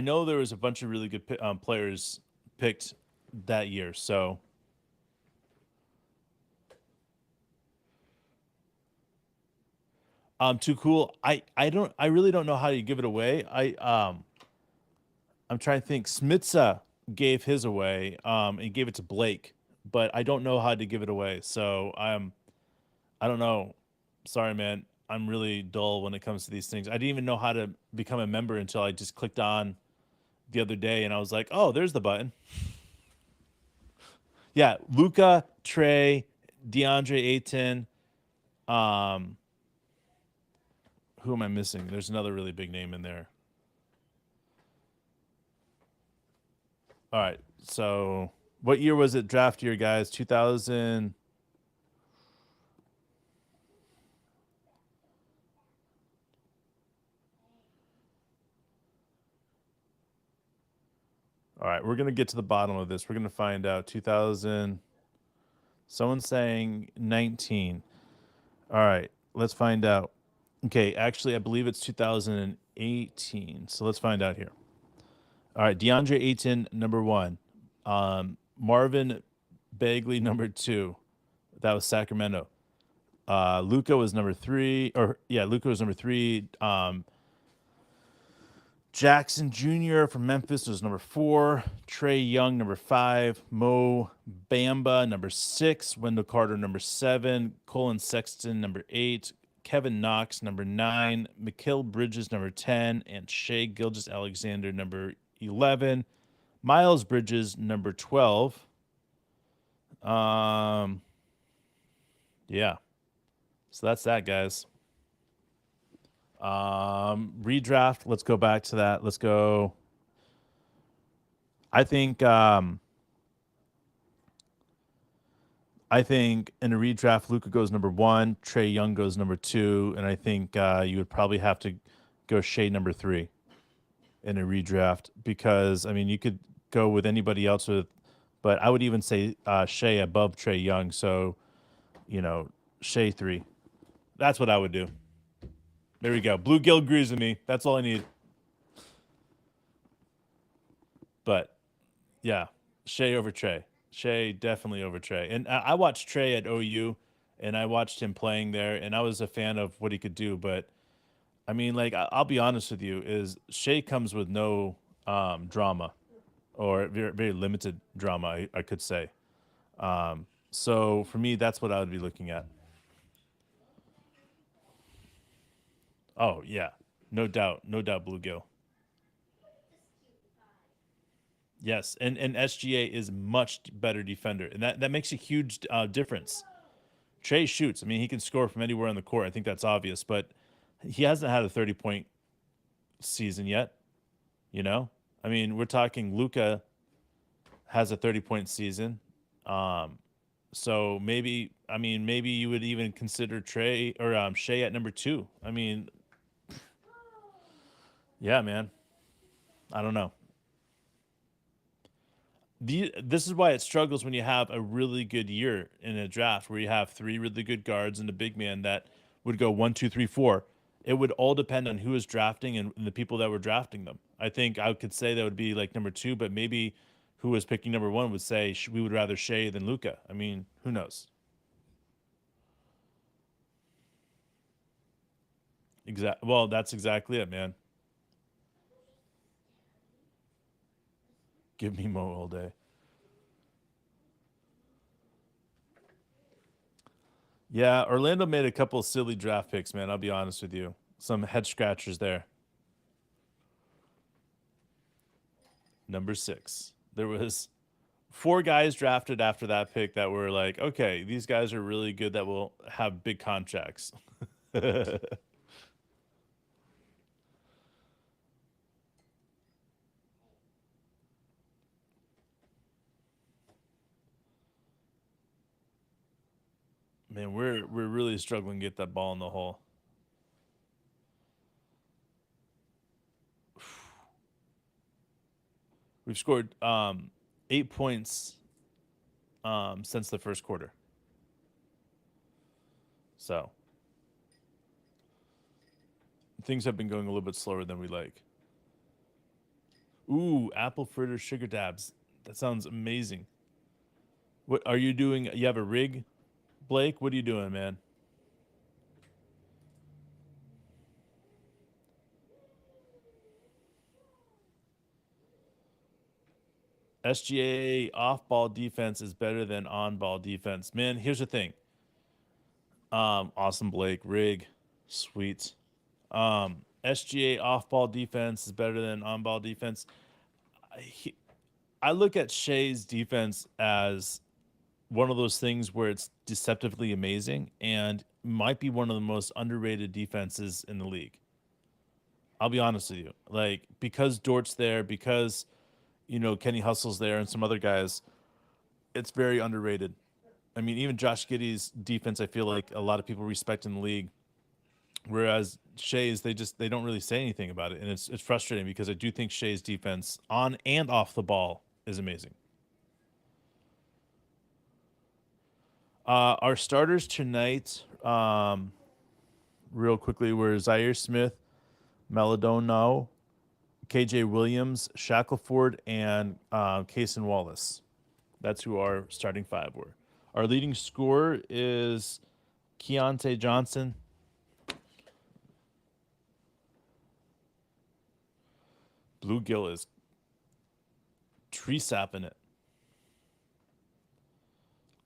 know there was a bunch of really good players picked that year, so too cool. I really don't know how you give it away. I'm trying to think. Smitsa gave his away, and gave it to Blake, but I don't know how to give it away. So I don't know. Sorry, man. I'm really dull when it comes to these things. I didn't even know how to become a member until I just clicked on the other day, and I was like, oh, there's the button. Yeah, Luca, Trey, DeAndre Ayton. Who am I missing? There's another really big name in there. All right. So what year was it? Draft year, guys. 2000. All right. We're going to get to the bottom of this. We're going to find out 2000. Someone's saying 19. All right. Let's find out. Okay. Actually, I believe it's 2018. So let's find out here. All right. DeAndre Ayton, number 1. Marvin Bagley, number 2. That was Sacramento. Luca was number 3. Luca was number 3. Jackson Jr. from Memphis was number 4. Trey Young, number 5. Mo Bamba, number 6. Wendell Carter, number 7. Colin Sexton, number 8. Kevin Knox, number 9. Mikal Bridges, number 10. And Shai Gilgeous-Alexander, number 11. Miles Bridges, number 12. Yeah. So that's that, guys. Redraft. Let's go back to that. Let's go. I think in a redraft, Luka goes number 1, Trey Young goes number 2, and I think you would probably have to go Shai number 3 in a redraft because you could go with anybody else but I would even say Shai above Trey Young. So, Shai 3. That's what I would do. There we go. Blue Gill agrees with me. That's all I need. But, yeah, Shai over Trey. Shai definitely over Trey. And I watched Trey at OU, and I watched him playing there, and I was a fan of what he could do. But, I'll be honest with you, is Shai comes with no drama or very, very limited drama, I could say. So, for me, that's what I would be looking at. Oh, yeah. No doubt. No doubt, Bluegill. Yes, and SGA is much better defender, and that makes a huge difference. Trey shoots. He can score from anywhere on the court. I think that's obvious, but he hasn't had a 30-point season yet. We're talking Luka has a 30-point season. So maybe you would even consider Trey or Shai at number 2. Yeah, man. I don't know. This is why it struggles when you have a really good year in a draft where you have 3 really good guards and a big man that would go 1, 2, 3, 4. It would all depend on who is drafting and the people that were drafting them. I think I could say that would be like number 2, but maybe who was picking number 1 would say we would rather Shai than Luka. Who knows? Well, that's exactly it, man. Give me Mo all day. Yeah, Orlando made a couple of silly draft picks, man. I'll be honest with you. Some head scratchers there. Number 6. There was 4 guys drafted after that pick that were like, okay, these guys are really good that will have big contracts. Man, we're really struggling to get that ball in the hole. We've scored 8 points since the first quarter. So things have been going a little bit slower than we like. Ooh, apple fritter sugar dabs. That sounds amazing. What are you doing? You have a rig, Blake? What are you doing, man? SGA off-ball defense is better than on-ball defense. Man, here's the thing. Awesome, Blake. Rig. Sweet. SGA off-ball defense is better than on-ball defense. I look at Shea's defense as one of those things where it's deceptively amazing and might be one of the most underrated defenses in the league. I'll be honest with you. Like, because Dort's there, because, you know, Kenny Hustle's there and some other guys, it's very underrated. I mean, even Josh Giddey's defense, I feel like a lot of people respect in the league. Whereas Shea's, they don't really say anything about it. And it's frustrating because I do think Shea's defense on and off the ball is amazing. Our starters tonight, real quickly, were Zaire Smith, Maladona, KJ Williams, Shackelford, and Cason Wallace. That's who our starting 5 were. Our leading scorer is Keontae Johnson. Bluegill is tree sapping it.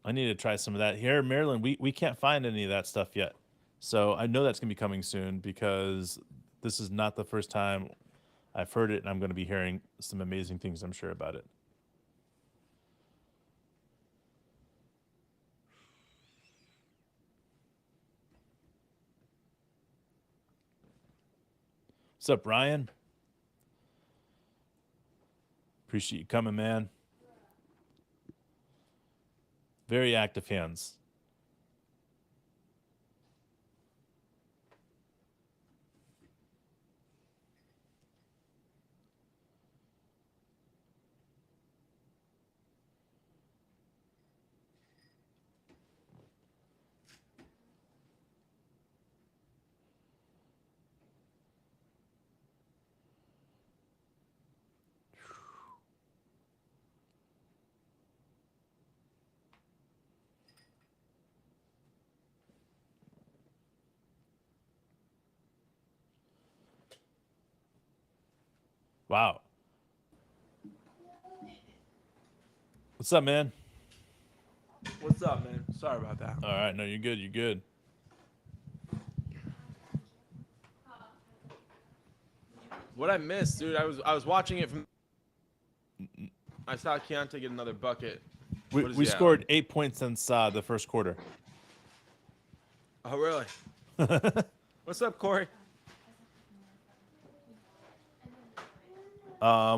I need to try some of that. Here in Maryland, we can't find any of that stuff yet. So I know that's going to be coming soon because this is not the first time I've heard it, and I'm going to be hearing some amazing things, I'm sure, about it. What's up, Ryan? Appreciate you coming, man. Very active hands. Wow. What's up, man? What's up, man? Sorry about that. All right, no, you're good. You're good. What I missed, dude, I was watching it from. I saw Keontae get another bucket. We scored 8 points since the first quarter. Oh, really? What's up, Corey?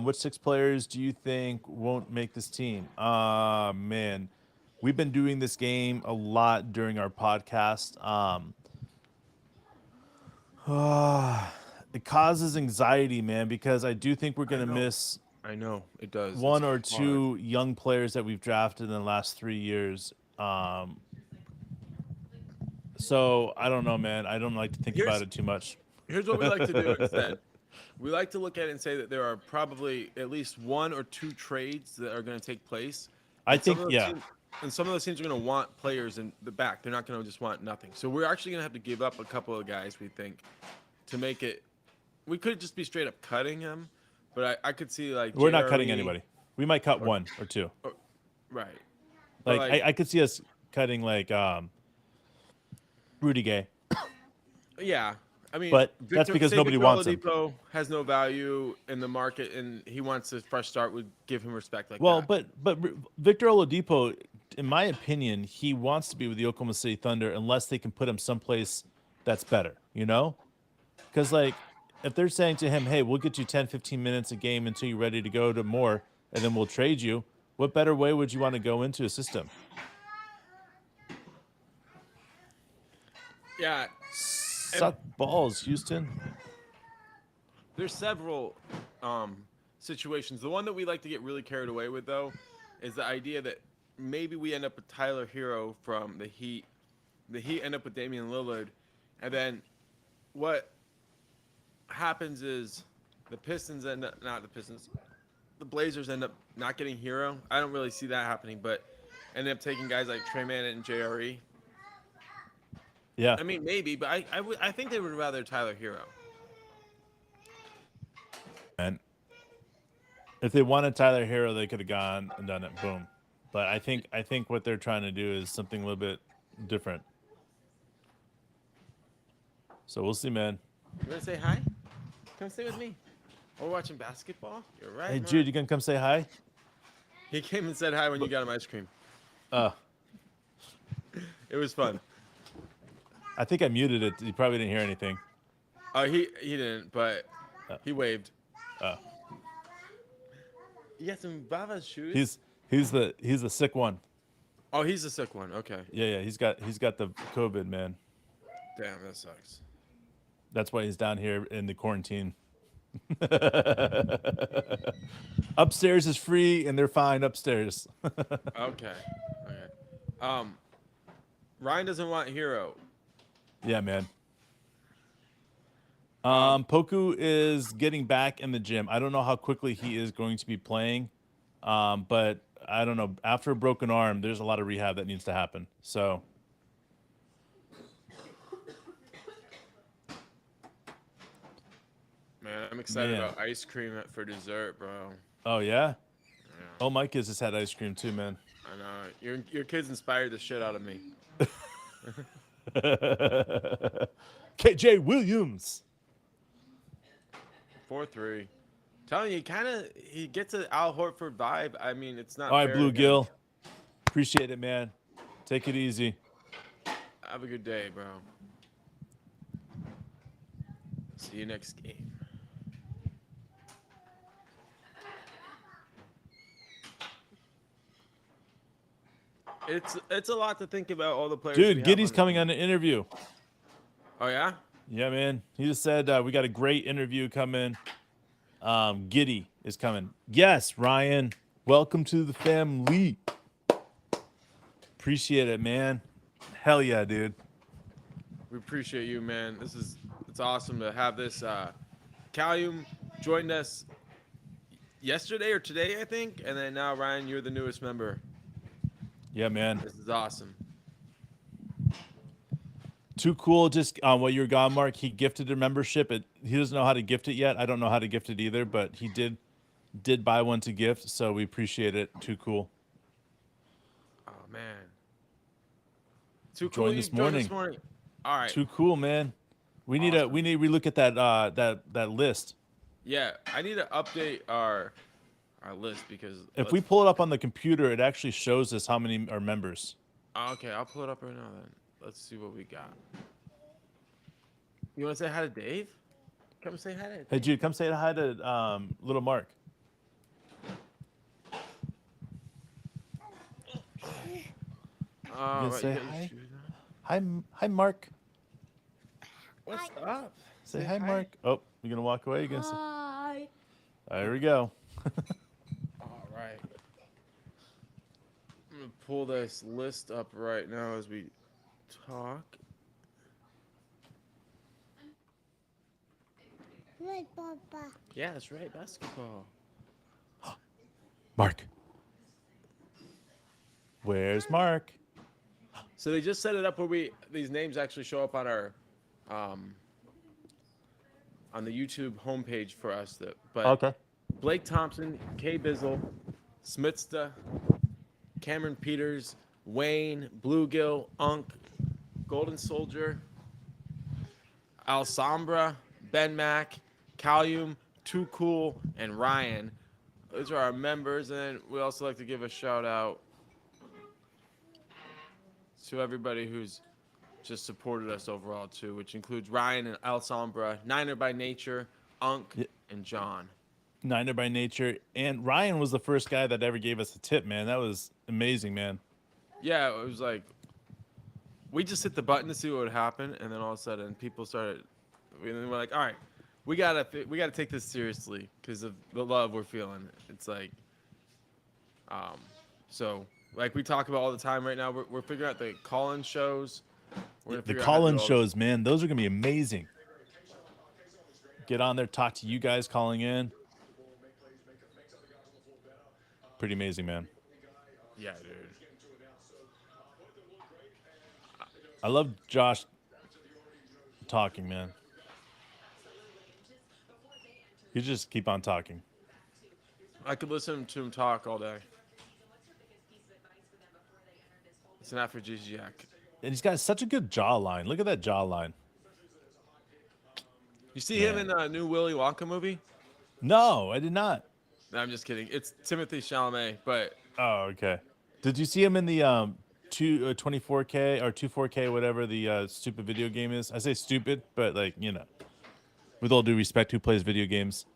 Which 6 players do you think won't make this team? Man, we've been doing this game a lot during our podcast. It causes anxiety, man, because I do think we're going to miss I know it does. one or It's two young players that we've drafted in the last 3 years. So I don't know, man. I don't like to think about it too much. Here's what we like to do instead. We like to look at it and say that there are probably at least 1 or 2 trades that are going to take place. I And think, some of those yeah. teams- and some of those teams are going to want players in the back. They're not going to just want nothing. So we're actually going to have to give up a couple of guys, we think, to make it. We could just be straight up cutting him, but I could see like We're not JRE, cutting anybody. We might cut one or two. Right. But, Like, I could see us cutting like Rudy Gay. yeah. I mean, But that's because nobody Victor wants him. Oladipo has no value in the market, and he wants a fresh start. Would give him respect like Well, that. but Victor Oladipo, in my opinion, he wants to be with the Oklahoma City Thunder unless they can put him someplace that's better, you know? Because, like, if they're saying to him, hey, we'll get you 10, 15 minutes a game until you're ready to go to more, and then we'll trade you, what better way would you want to go into a system? Yeah. Suck balls, Houston. There's several situations. The one that we like to get really carried away with, though, is the idea that maybe we end up with Tyler Hero from the Heat. The Heat end up with Damian Lillard, and then what happens is the Pistons end up not the Pistons, the Blazers end up not getting Hero. I don't really see that happening, but end up taking guys like Trey Mann and JRE. Yeah. I mean, maybe, but I think they would rather Tyler Hero. And if they wanted Tyler Hero, they could have gone and done it. Boom. But I think what they're trying to do is something a little bit different. So we'll see, man. You want to say hi? Come stay with me. We're watching basketball. You're right. Hey, man. Jude, you gonna come say hi? He came and said hi when you got him ice cream. It was fun. I think I muted it. You probably didn't hear anything. Oh, he didn't, but he waved. Oh. You got some Bava's shoes? He's the sick one. Oh, he's the sick one. Okay. Yeah. He's got the COVID, man. Damn, that sucks. That's why he's down here in the quarantine. Upstairs is free, and they're fine upstairs. Okay. Ryan doesn't want Hero. Yeah, man. Poku is getting back in the gym. I don't know how quickly he is going to be playing, but I don't know. After a broken arm, there's a lot of rehab that needs to happen. So, Man, I'm excited Man. about ice cream for dessert, bro. oh yeah. Yeah. Oh, my kids just had ice cream too, man. I know. Your kids inspired the shit out of me. KJ Williams. 4-3. Telling you, he gets an Al Horford vibe. I mean, it's not. All right, fair to him. Bluegill. Appreciate it, man. Take it easy. Have a good day, bro. See you next game. It's a lot to think about, all the players. we Dude, have Giddy's on the coming team. on an interview. Oh yeah. Yeah, man. He just said we got a great interview coming. Giddy is coming. Yes, Ryan. Welcome to the family. Appreciate it, man. Hell yeah, dude. We appreciate you, man. It's awesome to have this. Callum joined us yesterday or today, I think, and then now Ryan, you're the newest member. Yeah, man. This is awesome. Too cool. Just while you were gone, Mark, he gifted a membership. He doesn't know how to gift it yet. I don't know how to gift it either, but he did buy one to gift, so we appreciate it. Too cool. Oh man. Too Joined cool. this You joined this morning. morning. All right. Too cool, man. We need Awesome. we look at that list. Yeah, I need to update our list because If we pull it up on the computer, it actually shows us how many are members. Okay, I'll pull it up right now then. Let's see what we got. You want to say hi to Dave? Come say hi to Dave. Hey, Jude, come say hi to little Mark. Right, say you got your hi? shoes on? Hi, Mark. What's up? Say hi, Mark. Oh, you gonna walk away? You gonna say? Hi. There we go. All right. I'm gonna pull this list up right now as we talk. Right, Papa. Yeah, that's right. Basketball. Mark. Where's Mark? So they just set it up where these names actually show up on our on the YouTube homepage for us. But Okay. Blake Thompson, Kay Bizzle, Smithsta, Cameron Peters, Wayne, Bluegill, Unk, Golden Soldier, Alsambra, Ben Mack, Calium, Too Cool, and Ryan. Those are our members, and we also like to give a shout out to everybody who's just supported us overall too, which includes Ryan and Alsambra, Niner by Nature, Unk, and John. Niner by nature, and Ryan was the first guy that ever gave us a tip, man. That was amazing, man. Yeah, it was like we just hit the button to see what would happen, and then all of a sudden people started. And we're like, all right, we gotta take this seriously because of the love we're feeling. It's like, so like we talk about all the time right now. We're figuring out the call-in shows. We're gonna The figure out how to call-in do all shows, man, those are gonna be amazing. Get on there, talk to you guys calling in. Pretty amazing, man. Yeah, dude. I love Josh talking, man. You just keep on talking. I could listen to him talk all day. It's an aphrodisiac. And he's got such a good jawline. Look at that jawline. You see him in the new Willy Wonka movie? No, I did not. No, I'm just kidding. It's Timothy Chalamet, but Oh, okay. Did you see him in the 24K or 24K, whatever the stupid video game is? I say stupid, but like, you know, with all due respect, who plays video games?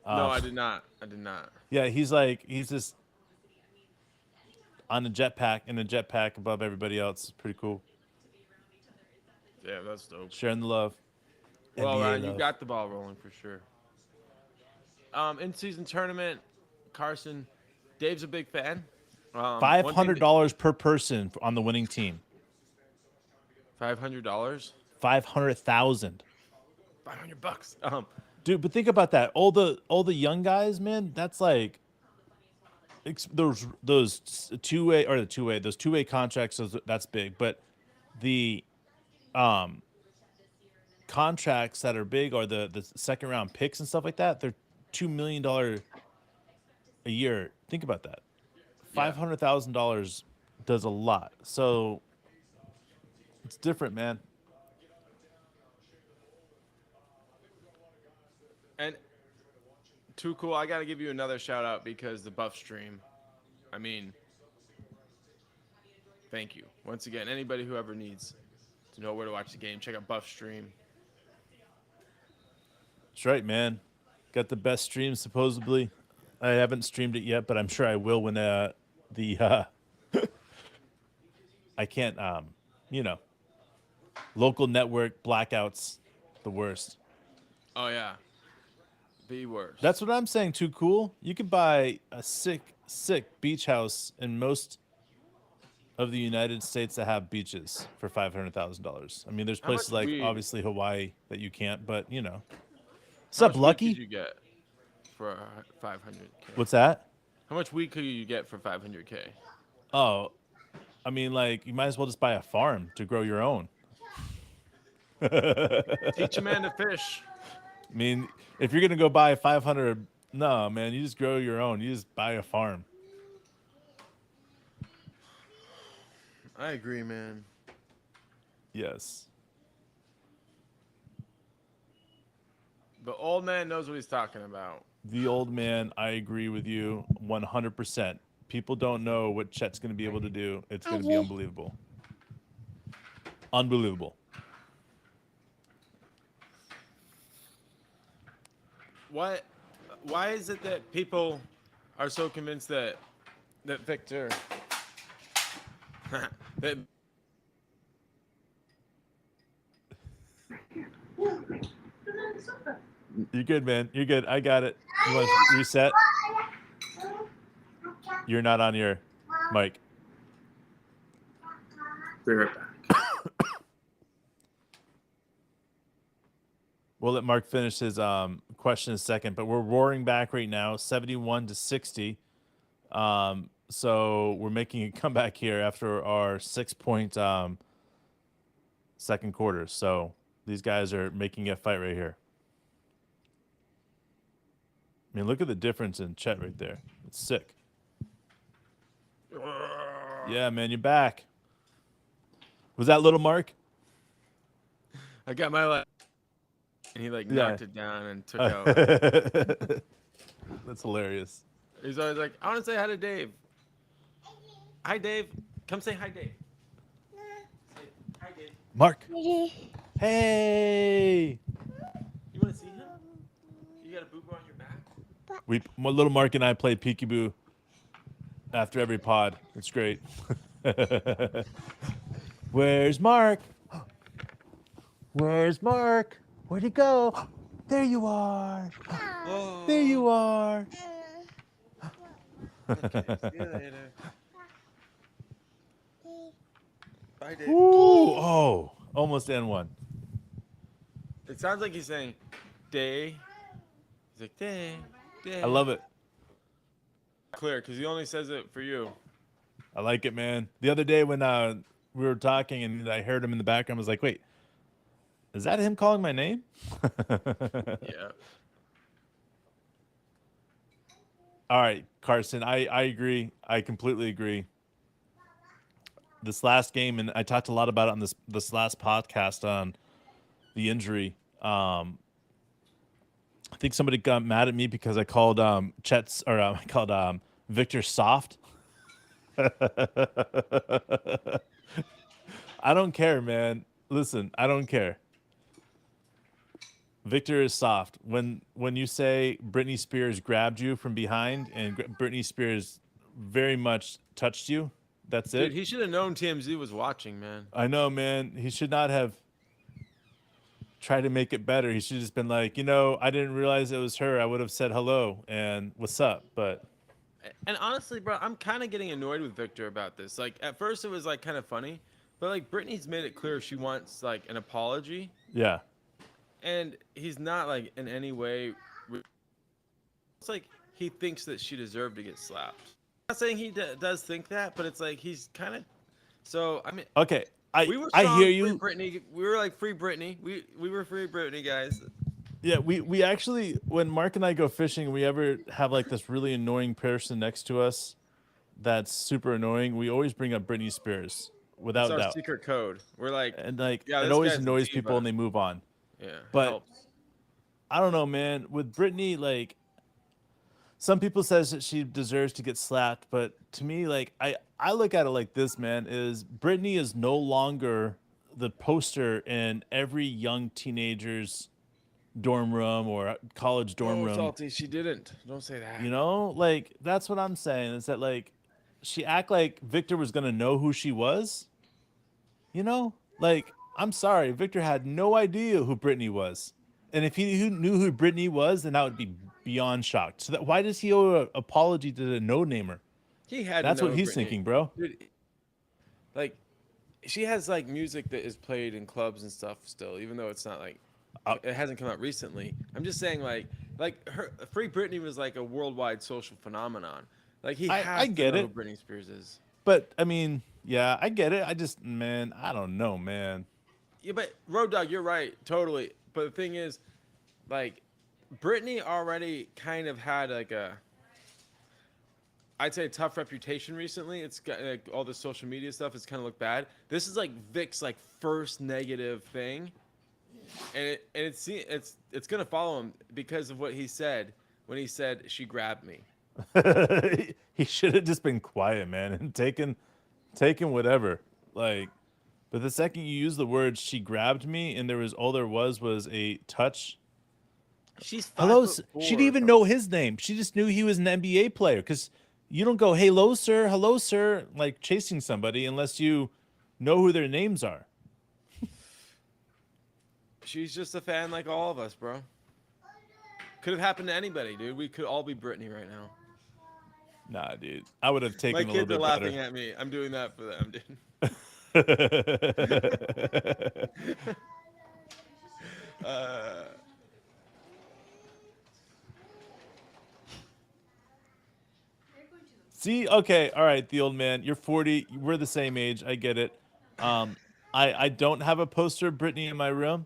no, I did not. I did not. Yeah, he's just on a jetpack above everybody else. Pretty cool. Yeah, that's dope. Sharing the love. Well, NBA Ryan, you love. got the ball rolling for sure. In-season tournament, Carson, Dave's a big fan. $500 per person on the winning team. $500. 500,000. $500. Dude, but think about that. All the young guys, man. That's like those two-way contracts. That's big, but the contracts that are big are the second round picks and stuff like that. They're $2 million a year. Think about that. $500,000 does a lot. So it's different, man. And Too Cool, I got to give you another shout out because the buff stream. I mean, thank you. Once again, anybody who ever needs to know where to watch the game, check out buff stream. That's right, man. Got the best stream supposedly. I haven't streamed it yet, but I'm sure I will when I can't local network blackouts, the worst. Oh yeah, the worst. That's what I'm saying. Too cool. You could buy a sick beach house in most of the United States that have beaches for $500,000. I mean, there's How much places like weed- obviously Hawaii that you can't, but you know. What's How up, much weed Lucky? Could you get for 500K? What's that? How much weed could you get for 500K? Oh, I mean, like you might as well just buy a farm to grow your own. Teach a man to fish. I mean, if you're gonna go buy 500, no, man, you just grow your own. You just buy a farm. I agree, man. Yes. The old man knows what he's talking about. The old man, I agree with you 100%. People don't know what Chet's going to be able to do. It's going to be unbelievable. Unbelievable. Why is it that people are so convinced that Victor that You're good, man. You're good. I got it. You want to reset? You're not on your mic. be right back. We'll let Mark finish his question in a second, but we're roaring back right now, 71-60. So we're making a comeback here after our 6-point second quarter. So these guys are making a fight right here. I mean, look at the difference in Chet right there. It's sick. Yeah, man, you're back. Was that little Mark? I got my last, and he like Yeah. knocked it down and took out. That's hilarious. He's always like, I want to say hi to Dave. Hi, Dave. Come say hi, Dave. Say hi, Dave. Mark. Hey. You want to see him? You got a boo-boo on your back? My little Mark and I play peekaboo after every pod. It's great. Where's Mark? Where's Mark? Where'd he go? There you are. Oh. There you are. Okay, see you later. Bye, Dave. Ooh, oh, almost N1. It sounds like he's saying, day. He's like, day, day. I love it. Clear, because he only says it for you. I like it, man. The other day when we were talking and I heard him in the background, I was like, wait, is that him calling my name? Yeah. All right, Carson, I agree. I completely agree. This last game, and I talked a lot about it on this last podcast on the injury. I think somebody got mad at me because I called Chet's or I called Victor soft. I don't care, man. Listen, I don't care. Victor is soft. When you say Britney Spears grabbed you from behind and Britney Spears very much touched you, that's it. Dude, he should have known TMZ was watching, man. I know, man. He should not have tried to make it better. He should have just been like, I didn't realize it was her. I would have said hello and what's up, but. And honestly, bro, I'm kind of getting annoyed with Victor about this. Like, at first it was like kind of funny, but like Britney's made it clear she wants like an apology. Yeah. And he's not like in any way. It's like he thinks that she deserved to get slapped. I'm not saying he does think that, but it's like he's kind of. So I mean. Okay, we were I hear free you. Britney. We were like free Britney. We were free Britney, guys. Yeah, we actually, when Mark and I go fishing, we ever have like this really annoying person next to us that's super annoying, we always bring up Britney Spears without It's our doubt. secret code. We're like, And like yeah, it this always guy's a annoys diva. people and they move on. Yeah, But helps. I don't know, man. With Britney, like some people says that she deserves to get slapped, but to me, like I look at it like this, man, is Britney is no longer the poster in every young teenager's dorm room or college dorm room. Salty, she didn't. Don't say that. Like that's what I'm saying is that like she act like Victor was gonna know who she was. Like I'm sorry, Victor had no idea who Britney was, and if he knew who Britney was, then I would be beyond shocked. So why does he owe an apology to the no-namer? He had. That's to know what he's Britney. thinking, bro. Dude, like, she has like music that is played in clubs and stuff still, even though it's not like it hasn't come out recently. I'm just saying, like her Free Britney was like a worldwide social phenomenon. Like he has I get to know it. who Britney Spears is. But I mean, yeah, I get it. I just, man, I don't know, man. Yeah, but Road Dogg, you're right, totally. But the thing is, like, Britney already kind of had like I'd say a tough reputation recently. It's got like all the social media stuff has kind of looked bad. This is like Vic's like first negative thing, and it's gonna follow him because of what he said when he said she grabbed me. He should have just been quiet, man, and taken whatever. Like, but the second you use the word "she grabbed me" and all there was a touch. She's 5'4" Hello. She or didn't even something. know his name. She just knew he was an NBA player. Because you don't go, "Hello, sir. Hello, sir," like chasing somebody unless you know who their names are. She's just a fan like all of us, bro. Could have happened to anybody, dude. We could all be Britney right now. Nah, dude. I would have taken My a little kids are bit laughing better. at me. I'm doing that for them, dude. See, okay, all right, the old man. You're 40. We're the same age. I get it. I don't have a poster of Britney in my room.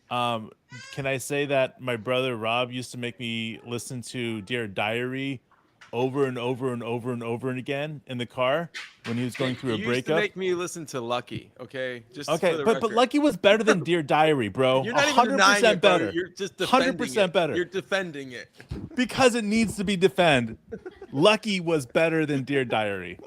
Can I say that my brother Rob used to make me listen to Dear Diary over and over and over and over and again in the car when he was going through a You used to breakup. make me listen to Lucky, okay? Just Okay, for the but record. Lucky was better than Dear Diary, bro. You're not even denying 100% it, bro. better. You're just defending 100% it. better. You're defending it. Because it needs to be defended. Lucky was better than Dear Diary.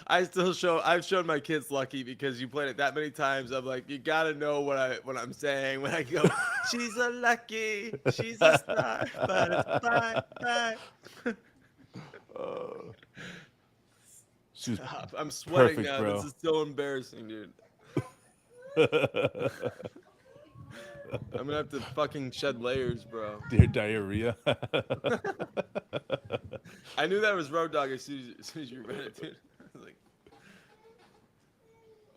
I've shown my kids Lucky because you played it that many times. I'm like, you gotta know what I'm saying when I go, she's a lucky, she's a star, but it's fine. She's Stop. I'm sweating perfect, now. bro. This is so embarrassing, dude. I'm gonna have to fucking shed layers, bro. Dear Diarrhea. I knew that was Road Dogg as soon as you read it, dude. I was like,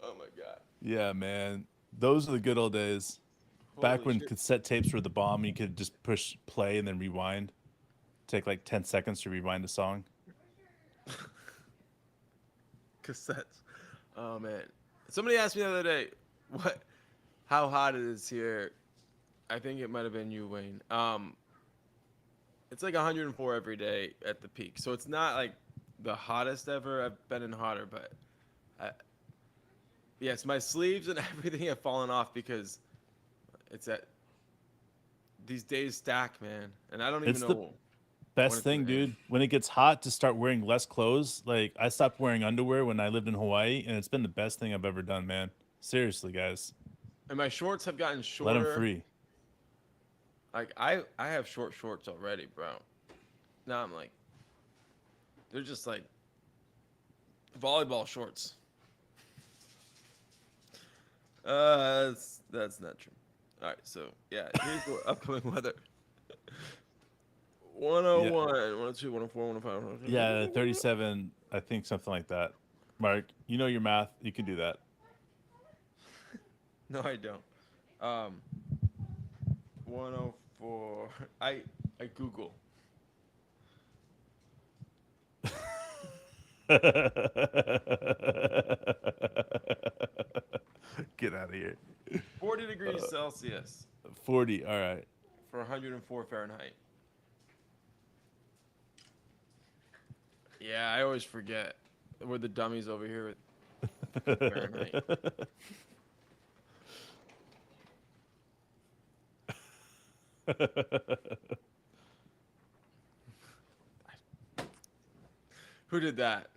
oh my god. Yeah, man. Those are the good old days. Back Holy when shit. cassette tapes were the bomb, you could just push play and then rewind. Take like 10 seconds to rewind a song. Cassettes. Oh man. Somebody asked me the other day how hot it is here. I think it might have been you, Wayne. It's like 104 every day at the peak. So it's not like the hottest ever. I've been in hotter, but yes, my sleeves and everything have fallen off because it's at these days stack, man. And I don't even It's know. the when best it's thing, gonna end. dude. When it gets hot, to start wearing less clothes. Like I stopped wearing underwear when I lived in Hawaii, and it's been the best thing I've ever done, man. Seriously, guys. And my shorts have gotten shorter. Let them free. Like I have short shorts already, bro. Now I'm like, they're just like volleyball shorts. That's not true. All right, so yeah, here's the upcoming weather. 101, 102, 104, 105, 106. Yeah, 37, I think something like that. Mark, you know your math. You can do that. No, I don't. 104. I Google. Get out of here. 40 degrees Celsius 40. All right. for 104 Fahrenheit. Yeah, I always forget. We're the dummies over here with Fahrenheit. Who did that?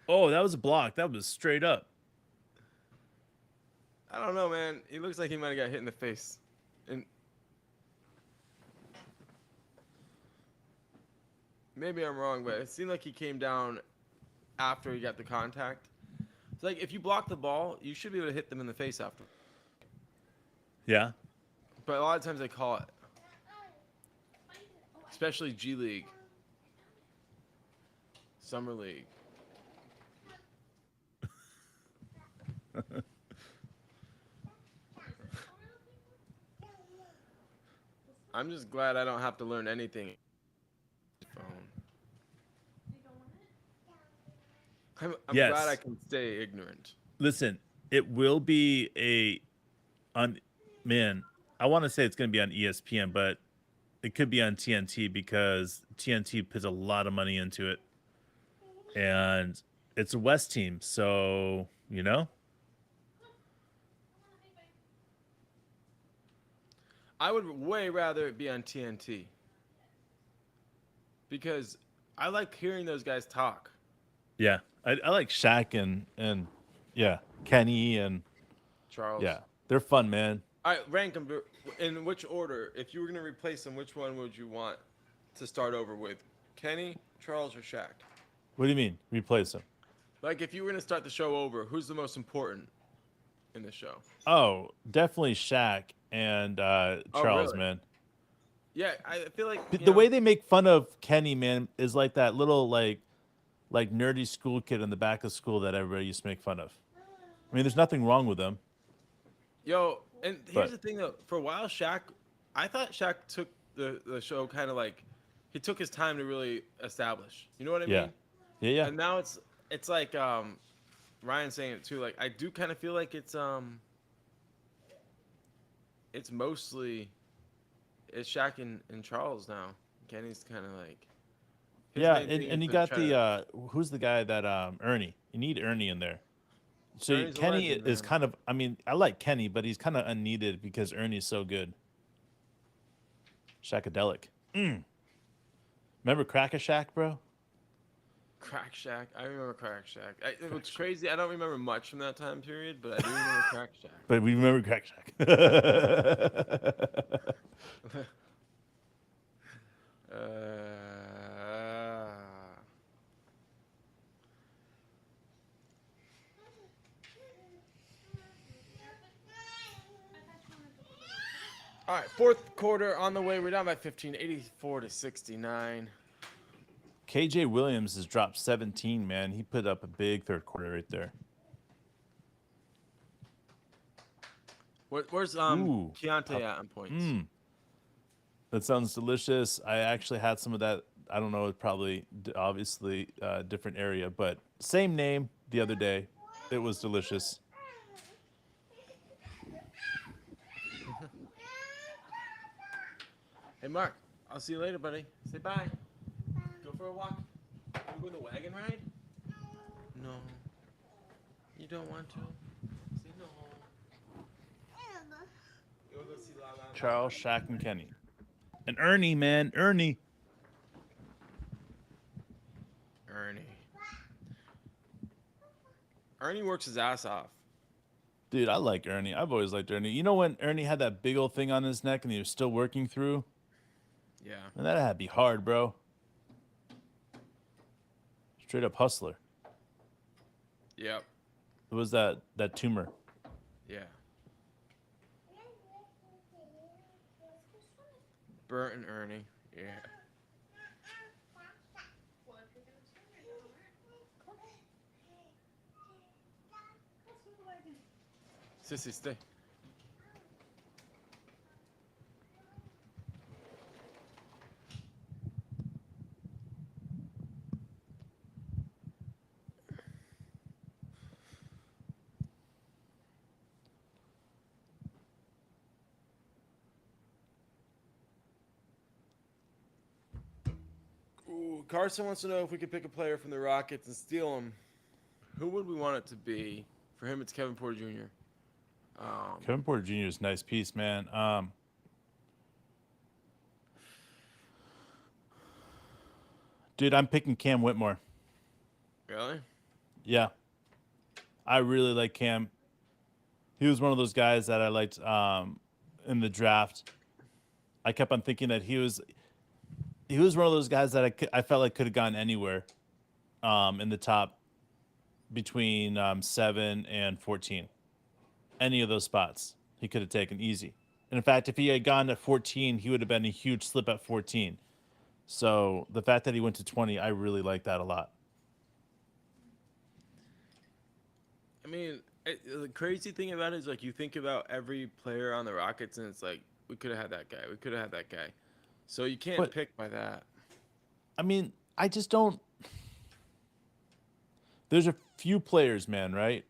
Oh, that was a block. That was straight up. I don't know, man. He looks like he might have got hit in the face. And maybe I'm wrong, but it seemed like he came down after he got the contact. It's like if you block the ball, you should be able to hit them in the face after. Yeah. But a lot of times they call it. Especially G League. Summer League. I'm just glad I don't have to learn anything. I'm Yes. glad I can stay ignorant. Listen, it will be man, I want to say it's going to be on ESPN, but it could be on TNT because TNT puts a lot of money into it. And it's a West team, so, you know? I would way rather it be on TNT. Because I like hearing those guys talk. Yeah. I like Shaq and yeah, Kenny and Charles. yeah, they're fun, man. All right, rank them in which order. If you were going to replace them, which one would you want to start over with? Kenny, Charles, or Shaq? What do you mean? Replace them? Like, if you were going to start the show over, who's the most important in the show? Oh, definitely Shaq and Charles, really? man. Yeah, I feel like The way they make fun of Kenny, man, is like that little like nerdy school kid in the back of school that everybody used to make fun of. I mean, there's nothing wrong with them. Yo, and here's But- the thing though. For a while, I thought Shaq took the show kind of like he took his time to really establish. You know what I Yeah. mean? Yeah, yeah. And now it's it's like Ryan saying it too. Like I do kind of feel like it's mostly it's Shaq and Charles now. Kenny's kind of like his Yeah, main thing is and you to got try to. who's the guy that Ernie? You need Ernie in there. So Ernie's a Kenny legend, is man. kind of, I mean, I like Kenny, but he's kind of unneeded because Ernie's so good. Shackadelic. Remember Crack a Shack, bro? Crack Shack. I remember Crack Shack. What's Shack. crazy, I don't remember much from that time period, but I do remember Crack Shack. But we remember Crack Shack. uh, all right, fourth quarter on the way. We're down by 15, 84 to 69. KJ Williams has dropped 17, man. He put up a big third quarter right there. Where's Ooh, Keontae at on points? that sounds delicious. I actually had some of that. I don't know, it's probably obviously different area, but same name the other day. It was delicious. Hey, Mark, I'll see you later, buddy. Say bye. Go for a walk. You go on the wagon ride? No. You don't want to? Say no. You wanna go see La La Land? Charles, Shaq, and Kenny. And Ernie, man. Ernie. Ernie. Ernie works his ass off. Dude, I like Ernie. I've always liked Ernie. You know when Ernie had that big old thing on his neck and he was still working through? Yeah. Man, that had to be hard, bro. Straight up hustler. Yep. It was that tumor. Yeah. Bert and Ernie. Yeah. Sissy, stay. Ooh, Carson wants to know if we could pick a player from the Rockets and steal him. Who would we want it to be? For him, it's Kevin Porter Jr. Kevin Porter Jr. is a nice piece, man. Dude, I'm picking Cam Whitmore. Really? Yeah. I really like Cam. He was one of those guys that I liked in the draft. I kept on thinking that he was one of those guys that I felt like could have gone anywhere in the top between 7 and 14. Any of those spots he could have taken easy. And in fact, if he had gone at 14, he would have been a huge slip at 14. So the fact that he went to 20, I really like that a lot. I mean, the crazy thing about it is like you think about every player on the Rockets, and it's like we could have had that guy. We could have had that guy. So you can't But- pick by that. I mean, I just don't. There's a few players, man, right?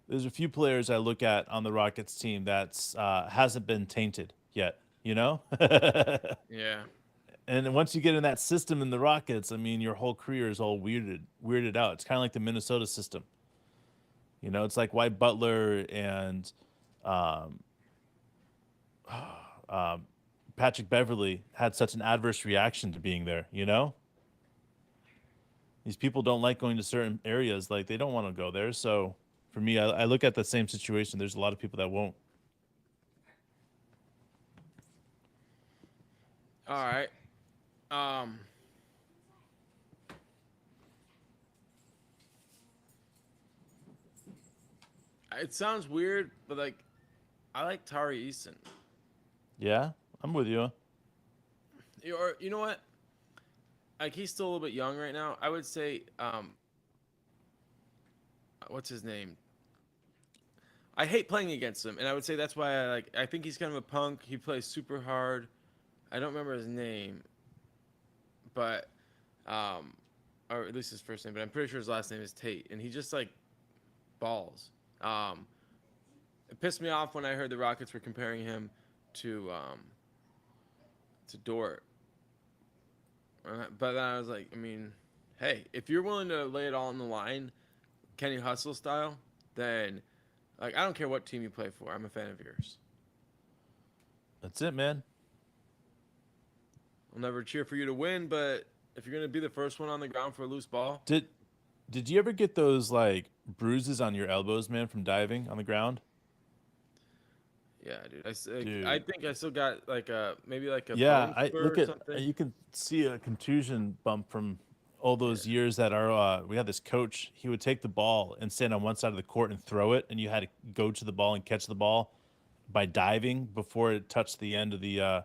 There's a few players I look at on the Rockets team that's hasn't been tainted yet, you know? Yeah. And then once you get in that system in the Rockets, I mean, your whole career is all weirded out. It's kind of like the Minnesota system. You know, it's like why Butler and Patrick Beverly had such an adverse reaction to being there, you know? These people don't like going to certain areas. Like, they don't want to go there. So, for me, I look at the same situation. There's a lot of people that won't. All right. It sounds weird, but like, I like Tari Eason. Yeah, I'm with you. Or you know what? Like he's still a little bit young right now. I would say, what's his name? I hate playing against him, and I would say that's why I like. I think he's kind of a punk. He plays super hard. I don't remember his name, but or at least his first name, but I'm pretty sure his last name is Tate, and he just like balls. It pissed me off when I heard the Rockets were comparing him to Dort. But then I was like, I mean, hey, if you're willing to lay it all on the line, Kenny Hustle style, then like I don't care what team you play for. I'm a fan of yours. That's it, man. I'll never cheer for you to win, but if you're gonna be the first one on the ground for a loose ball, Did you ever get those like bruises on your elbows, man, from diving on the ground? yeah, dude. I Dude. think I still got like maybe like a Yeah, bone I spur look or at something. you can see a contusion bump from all those Yeah. years that our we had this coach. He would take the ball and stand on one side of the court and throw it, and you had to go to the ball and catch the ball by diving before it touched the end of the.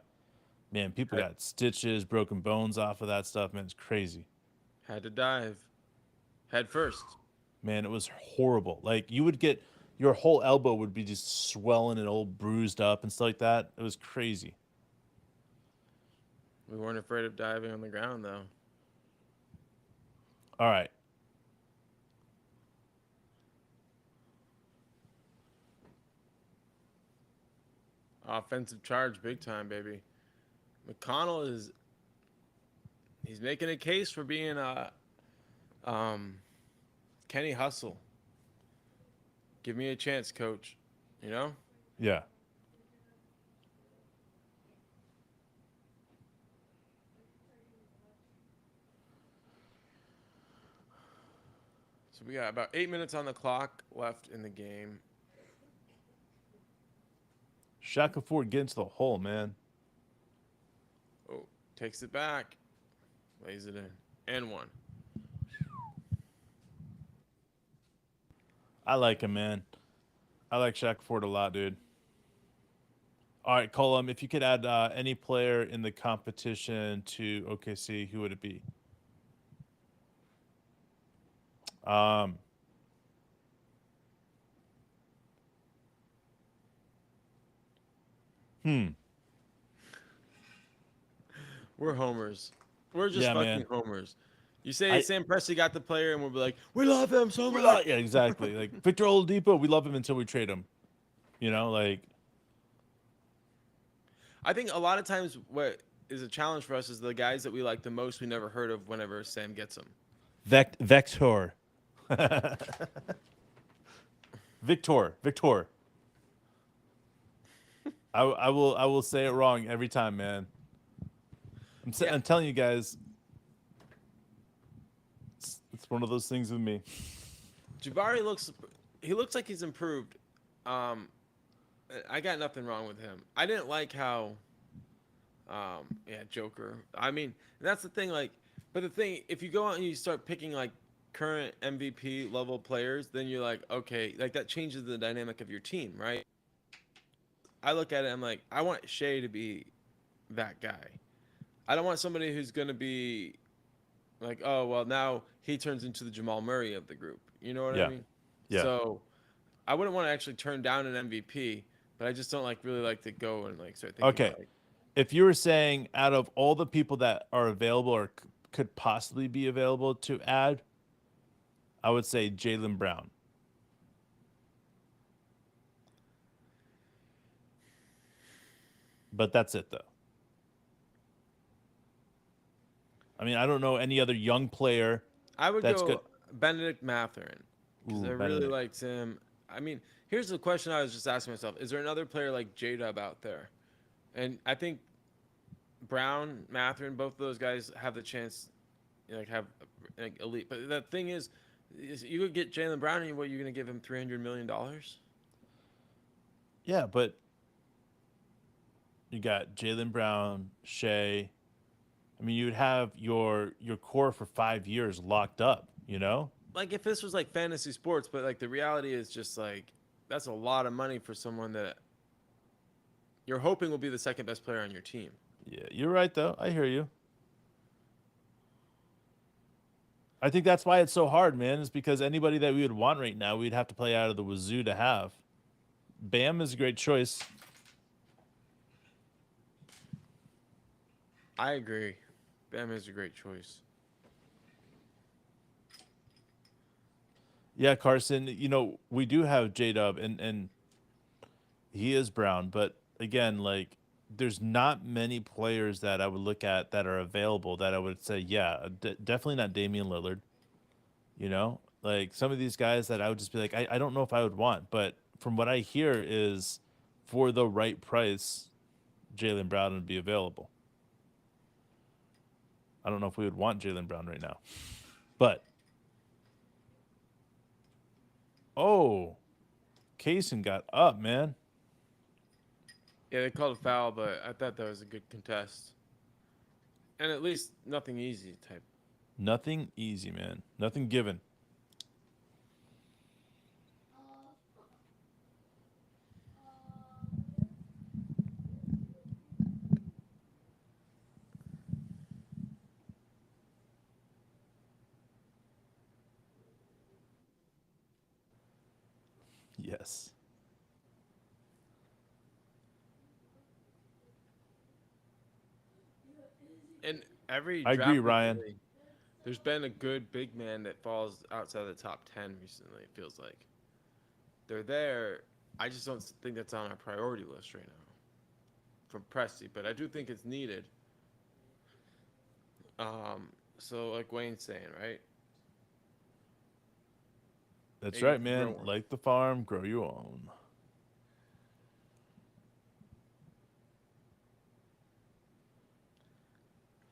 Man, people Had, got stitches, broken bones off of that stuff. Man, it's crazy. had to dive head first. Man, it was horrible. Like you would get your whole elbow would be just swelling and all bruised up and stuff like that. It was crazy. We weren't afraid of diving on the ground though. All right. Offensive charge, big time, baby. McConnell he's making a case for being um Kenny Hustle. Give me a chance, coach. You know? Yeah. So we got about 8 minutes on the clock left in the game. Shaka Ford get into the hole, man. Oh, takes it back. Lays it in. And one. I like him, man. I like Shaka Ford a lot, dude. All right, Colum, if you could add any player in the competition to OKC, who would it be? Um, hmm. We're homers. We're just Yeah, fucking man. homers. You say I Sam Presti got the player, and we'll be like, we love him so much. yeah, exactly. Like Victor Oladipo, we love him until we trade him. You know, like I think a lot of times what is a challenge for us is the guys that we like the most we never heard of whenever Sam gets them. Vector. Victor. I will say it wrong every time, man. Yeah. I'm telling you guys, it's one of those things with me. Jabari looks like he's improved. Um, I got nothing wrong with him. I didn't like how, yeah, Joker. I mean, that's the thing. Like, but the thing, if you go out and you start picking like current MVP level players, then you're like, okay, like that changes the dynamic of your team, right? I look at it, I'm like, I want Shea to be that guy. I don't want somebody who's gonna be like, oh well, now he turns into the Jamal Murray of the group. You know what I Yeah, mean? yeah. So I wouldn't want to actually turn down an MVP, but I just don't really like to go and like start thinking Okay. about like, If you were saying out of all the people that are available or could possibly be available to add, I would say Jaylen Brown. But that's it, though. I mean, I don't know any other young player I would that's good. go Benedict Mathurin because Ooh, I really Benedict. liked him. I mean, here's the question I was just asking myself: is there another player like J-Dub out there? And I think Brown, Mathurin, both of those guys have the chance, like have like elite. But the thing is you could get Jaylen Brown, and what you're gonna give him $300 million? Yeah, but you got Jaylen Brown, Shea. I mean, you would have your core for 5 years locked up. You know? Like if this was like fantasy sports, but like the reality is just like that's a lot of money for someone that you're hoping will be the second best player on your team. Yeah, you're right though. I hear you. I think that's why it's so hard, man. Is because anybody that we would want right now, we'd have to play out of the wazoo to have. Bam is a great choice. I agree. Bam is a great choice. Yeah, Carson. We do have J Dub, and he is Brown, but again, like there's not many players that I would look at that are available that I would say, yeah, definitely not Damian Lillard. Like some of these guys that I would just be like, I don't know if I would want, but from what I hear is for the right price, Jaylen Brown would be available. I don't know if we would want Jaylen Brown right now, but oh, Kaysen got up, man. Yeah, they called a foul, but I thought that was a good contest. And at least nothing easy type. Nothing easy, man. Nothing given. Yes. And every I agree, draft Ryan. recently, there's been a good big man that falls outside the top 10 recently, it feels like. They're there. I just don't think that's on our priority list right now from Presti, but I do think it's needed. So like Wayne's saying, right? That's Maybe right, man. grow one. Like the farm, grow your own.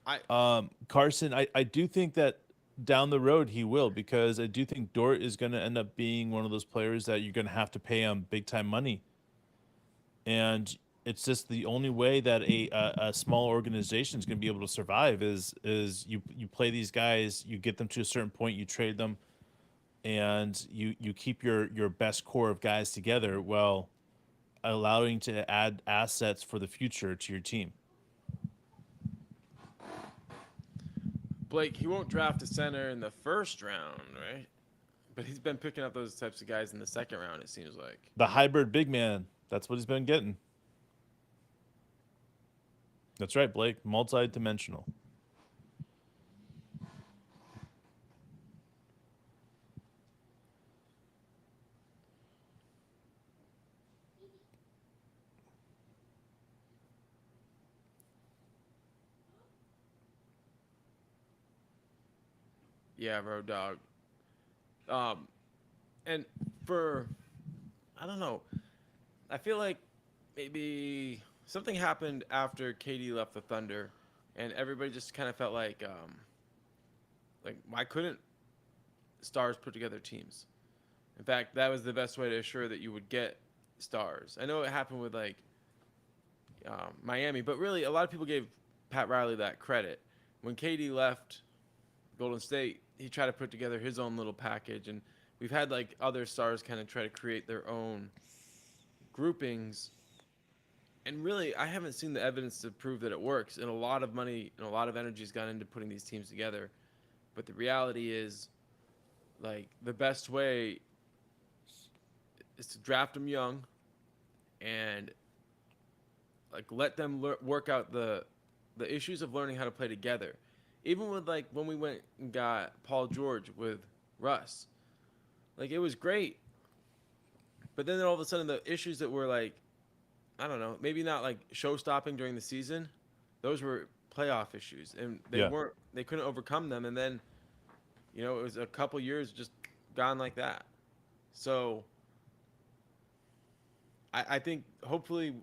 I Carson, I do think that down the road he will, because I do think Dort is going to end up being one of those players that you're going to have to pay him big time money, and it's just the only way that a small organization is going to be able to survive is you play these guys, you get them to a certain point, you trade them, and you keep your best core of guys together, well, allowing to add assets for the future to your team. Blake, he won't draft a center in the first round, right? But he's been picking up those types of guys in the second round, it seems like. The hybrid big man, that's what he's been getting. That's right, Blake. Multi-dimensional. Yeah, Road Dog. Um, and for I don't know, I feel like maybe something happened after KD left the Thunder, and everybody just kind of felt like why couldn't stars put together teams? In fact, that was the best way to assure that you would get stars. I know it happened with like Miami, but really a lot of people gave Pat Riley that credit. When KD left Golden State, he tried to put together his own little package, and we've had like other stars kind of try to create their own groupings. And really, I haven't seen the evidence to prove that it works. And a lot of money and a lot of energy has gone into putting these teams together. But the reality is, like, the best way is to draft them young and like let them work out the issues of learning how to play together. Even with like when we went and got Paul George with Russ, like it was great. But then all of a sudden the issues that were like, I don't know, maybe not like show stopping during the season, those were playoff issues, and Yeah. they couldn't overcome them. And then, it was a couple years just gone like that. So I think hopefully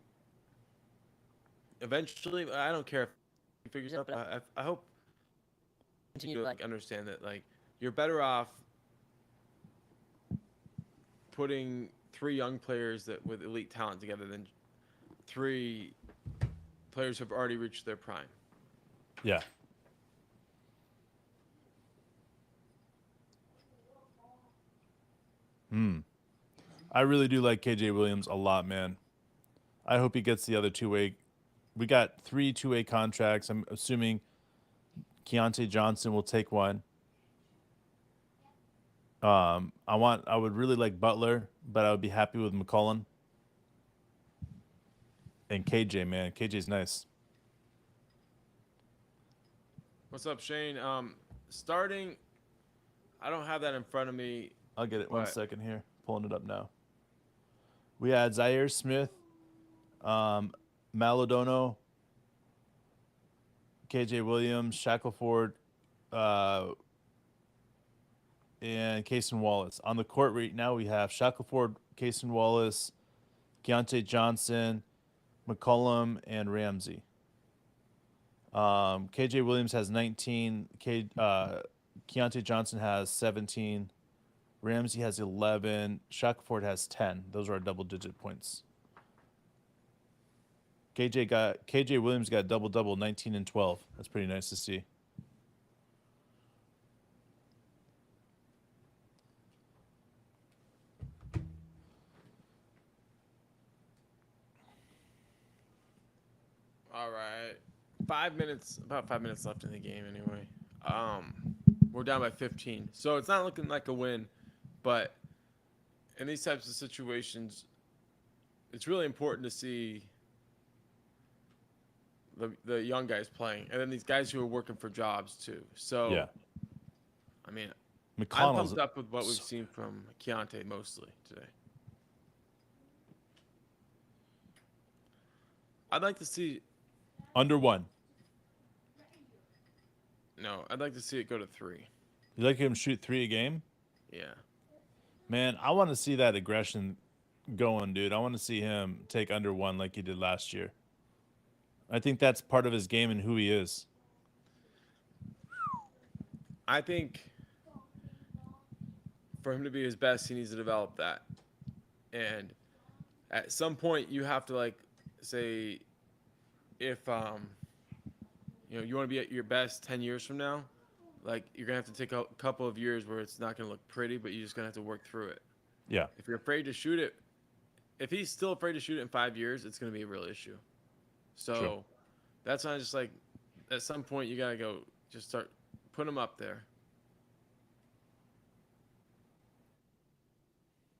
eventually, I don't care if he figures it out, but I hope Continue you to like understand that like you're better off putting three young players that with elite talent together than three players who have already reached their prime. Yeah. I really do like KJ Williams a lot, man. I hope he gets the other two-way. We got 3 two-way contracts. I'm assuming Keontae Johnson will take one. I would really like Butler, but I would be happy with McCollum. And KJ, man. KJ's nice. What's up, Shane? Starting, I don't have that in front of me, I'll get it one What? second here. Pulling it up now. We had Zaire Smith, Maladono, KJ Williams, Shackleford, uh, and Cason Wallace. On the court right now, we have Shackleford, Cason Wallace, Keontae Johnson, McCollum, and Ramsey. KJ Williams has 19. Keontae Johnson has 17. Ramsey has 11. Shackleford has 10. Those are double-digit points. KJ Williams got double-double, 19 and 12. That's pretty nice to see. All right. About 5 minutes left in the game anyway. We're down by 15. So it's not looking like a win, but in these types of situations, it's really important to see the young guys playing, and then these guys who are working for jobs too. So, Yeah. I mean, I'm McConnell's pumped up with what we've seen from Keontae mostly today. I'd like to see. under 1. No, I'd like to see it go to 3. You like him shoot 3 a game? Yeah. Man, I want to see that aggression going, dude. I want to see him take under 1 like he did last year. I think that's part of his game and who he is. I think for him to be his best, he needs to develop that. And at some point, you have to say, if you want to be at your best 10 years from now, you're gonna have to take a couple of years where it's not gonna look pretty, but you're just gonna have to work through it. Yeah. If you're afraid to shoot it, if he's still afraid to shoot it in 5 years, it's gonna be a real issue. So True. that's why I just at some point you gotta go just start put him up there.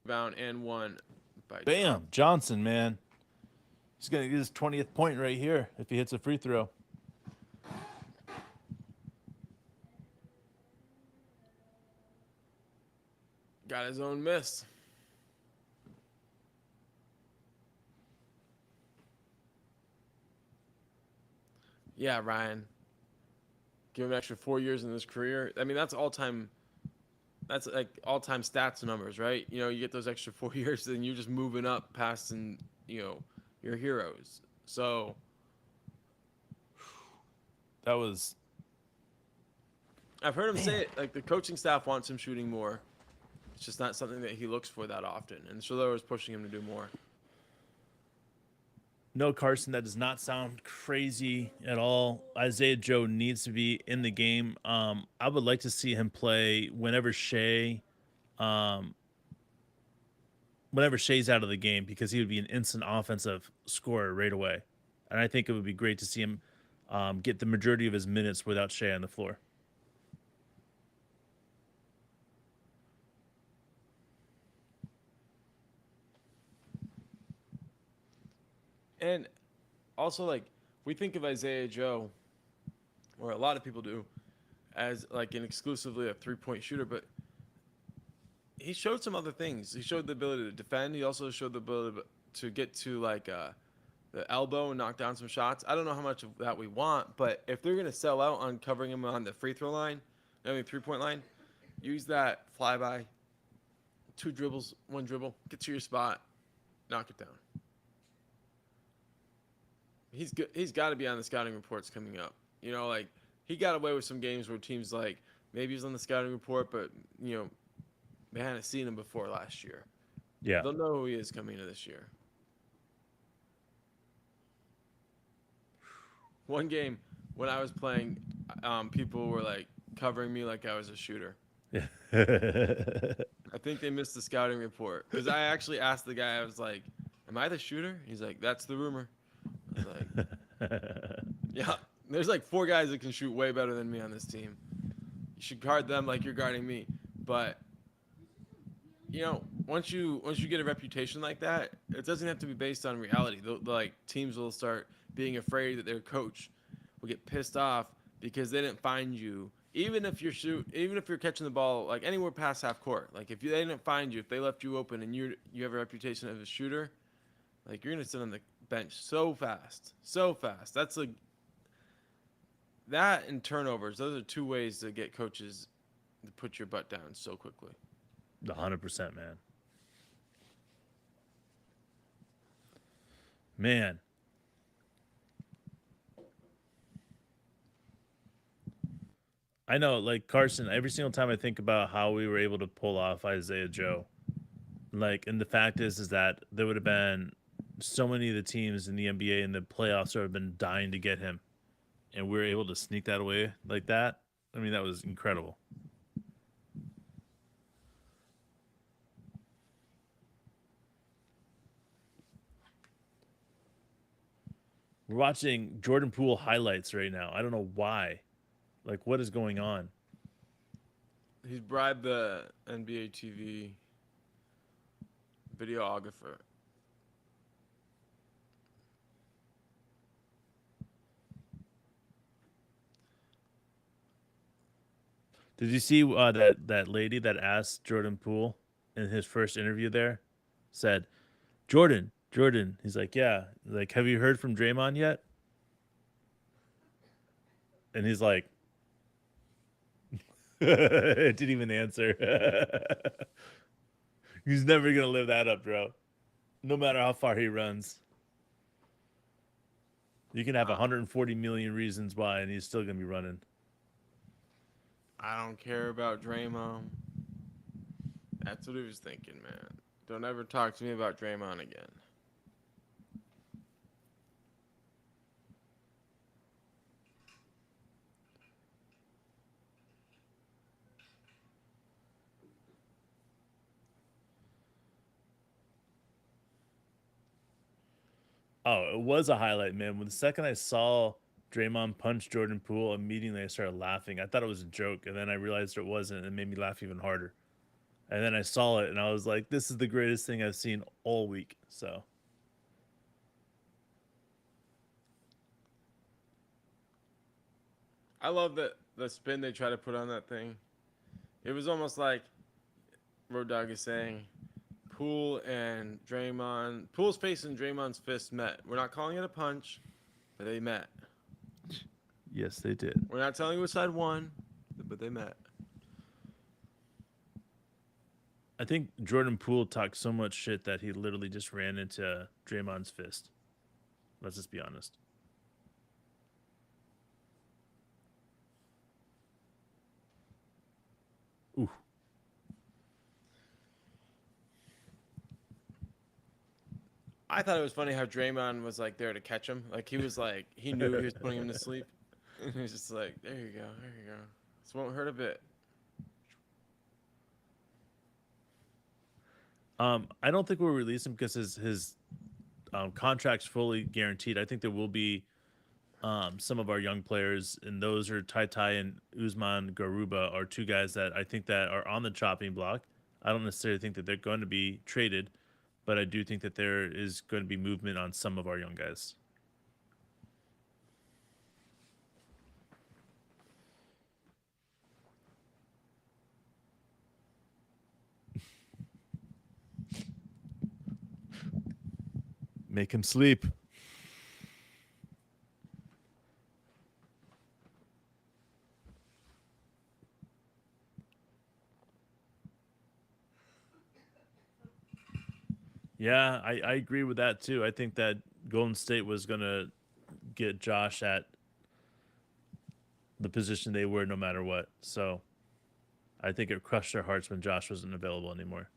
Bound and one by Bam. Johnson, man. He's going to get his 20th point right here if he hits a free throw. Got his own miss. Yeah, Ryan. Give him an extra 4 years in his career. I mean, that's all-time. That's all-time stats numbers, right? You get those extra 4 years, then you're just moving up past your heroes. So That was. I've heard him say it. The coaching staff wants him shooting more. It's just not something that he looks for that often, and Shiller was pushing him to do more. No, Carson, that does not sound crazy at all. Isaiah Joe needs to be in the game. I would like to see him play whenever Shai's out of the game, because he would be an instant offensive scorer right away. And I think it would be great to see him get the majority of his minutes without Shai on the floor. And also, we think of Isaiah Joe, or a lot of people do, as an exclusively a three-point shooter, but he showed some other things. He showed the ability to defend. He also showed the ability to get to the elbow and knock down some shots. I don't know how much of that we want, but if they're gonna sell out on covering him on the free throw line, three-point line, use that flyby, 2 dribbles, 1 dribble, get to your spot, knock it down. He's good. He's got to be on the scouting reports coming up. He got away with some games where teams maybe he's on the scouting report, but they hadn't seen him before last year. Yeah. They'll know who he is coming into this year. One game when I was playing, people were covering me like I was a shooter. Yeah. I think they missed the scouting report, because I actually asked the guy. I was like, "Am I the shooter?" He's like, "That's the rumor." I was like, yeah, there's 4 guys that can shoot way better than me on this team. You should guard them like you're guarding me. But once you get a reputation like that, it doesn't have to be based on reality. Teams will start being afraid that their coach will get pissed off because they didn't find you even if you're catching the ball like anywhere past half court, like if they didn't find you, if they left you open and you have a reputation of a shooter, like you're gonna sit on the bench so fast, so fast. That's like that and turnovers. Those are two ways to get coaches to put your butt down so quickly. 100%, man. Man. I know, like Carson, every single time I think about how we were able to pull off Isaiah Joe, like, and the fact is that there would have been so many of the teams in the NBA and the playoffs would have been dying to get him, and we were able to sneak that away like that. I mean, that was incredible. We're watching Jordan Poole highlights right now. I don't know why. Like, what is going on? He's bribed the NBA TV videographer. Did you see that lady that asked Jordan Poole in his first interview there? Said, Jordan. He's like, yeah. Like, have you heard from Draymond yet? And he's like, didn't even answer. He's never gonna live that up, bro. No matter how far he runs. You can have 140 million reasons why, and he's still gonna be running. I don't care about Draymond. That's what he was thinking, man. Don't ever talk to me about Draymond again. Oh, it was a highlight, man. When the second I saw Draymond punch Jordan Poole, immediately I started laughing. I thought it was a joke, and then I realized it wasn't, and it made me laugh even harder. And then I saw it, and I was like, this is the greatest thing I've seen all week. So, I love the spin they try to put on that thing. It was almost like Road Dogg is saying, Poole and Draymond, Poole's face and Draymond's fist met. We're not calling it a punch, but they met. yes, they did. We're not telling you which side won, but they met. I think Jordan Poole talked so much shit that he literally just ran into Draymond's fist. Let's just be honest. Ooh. I thought it was funny how Draymond was like there to catch him. Like he was like he knew he was putting him to sleep. And he was just like, there you go. This won't hurt a bit. I don't think we'll release him because his contract's fully guaranteed. I think there will be some of our young players, and those are Tai and Usman Garuba are two guys that I think that are on the chopping block. I don't necessarily think that they're going to be traded, but I do think that there is going to be movement on some of our young guys. Make him sleep. Yeah, I agree with that too. I think that Golden State was going to get Josh at the position they were no matter what. So I think it crushed their hearts when Josh wasn't available anymore.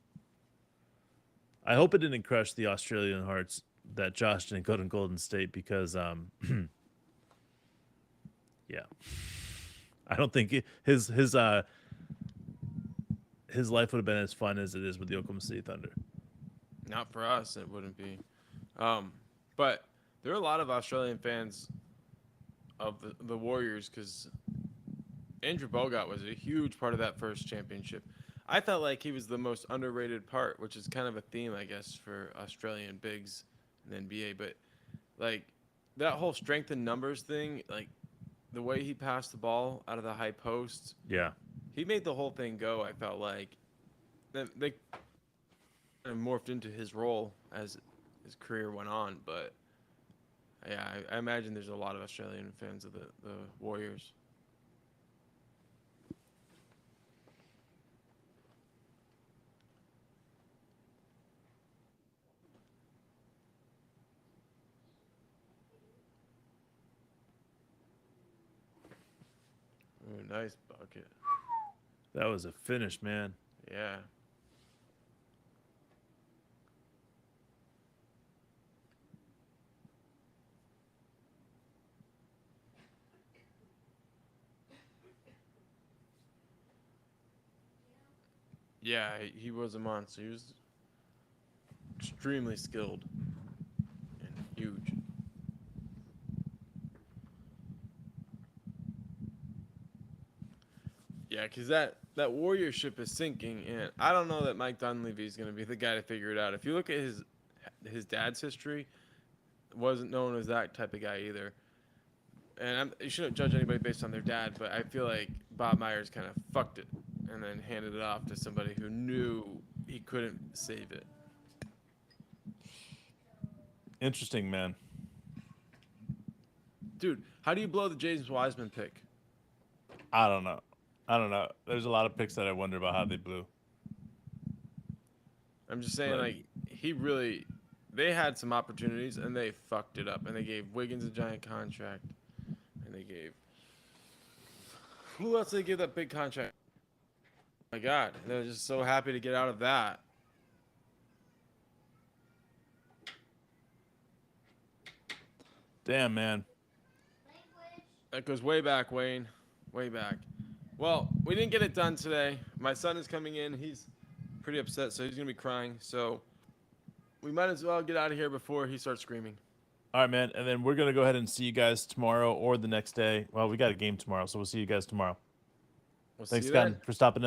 I hope it didn't crush the Australian hearts that Josh didn't go to Golden State because, yeah, I don't think his life would have been as fun as it is with the Oklahoma City Thunder. Not for us, it wouldn't be. But there are a lot of Australian fans of the Warriors because Andrew Bogut was a huge part of that first championship. I felt like he was the most underrated part, which is kind of a theme, I guess, for Australian bigs in the NBA. But like that whole strength in numbers thing, like the way he passed the ball out of the high post, Yeah. he made the whole thing go. I felt like they kind of morphed into his role as his career went on. But yeah, I imagine there's a lot of Australian fans of the Warriors. Ooh, nice bucket. That was a finish, man. Yeah. Yeah, he was a monster. He was extremely skilled and huge. Yeah, because that warrior ship is sinking, and I don't know that Mike Dunleavy is going to be the guy to figure it out. If you look at his dad's history, wasn't known as that type of guy either. And you shouldn't judge anybody based on their dad, but I feel like Bob Myers kind of fucked it and then handed it off to somebody who knew he couldn't save it. Interesting, man. Dude, how do you blow the James Wiseman pick? I don't know. There's a lot of picks that I wonder about how they blew. I'm just saying, But- like, they had some opportunities and they fucked it up. And they gave Wiggins a giant contract. And they gave. Who else did they give that big contract? Oh my God. They're just so happy to get out of that. Damn, man. That goes way back, Wayne. Way back. Well, we didn't get it done today. My son is coming in. He's pretty upset, so he's going to be crying. So we might as well get out of here before he starts screaming. All right, man. And then we're going to go ahead and see you guys tomorrow or the next day. Well, we got a game tomorrow, so we'll see you guys tomorrow. We'll Thanks see you again then. for stopping in.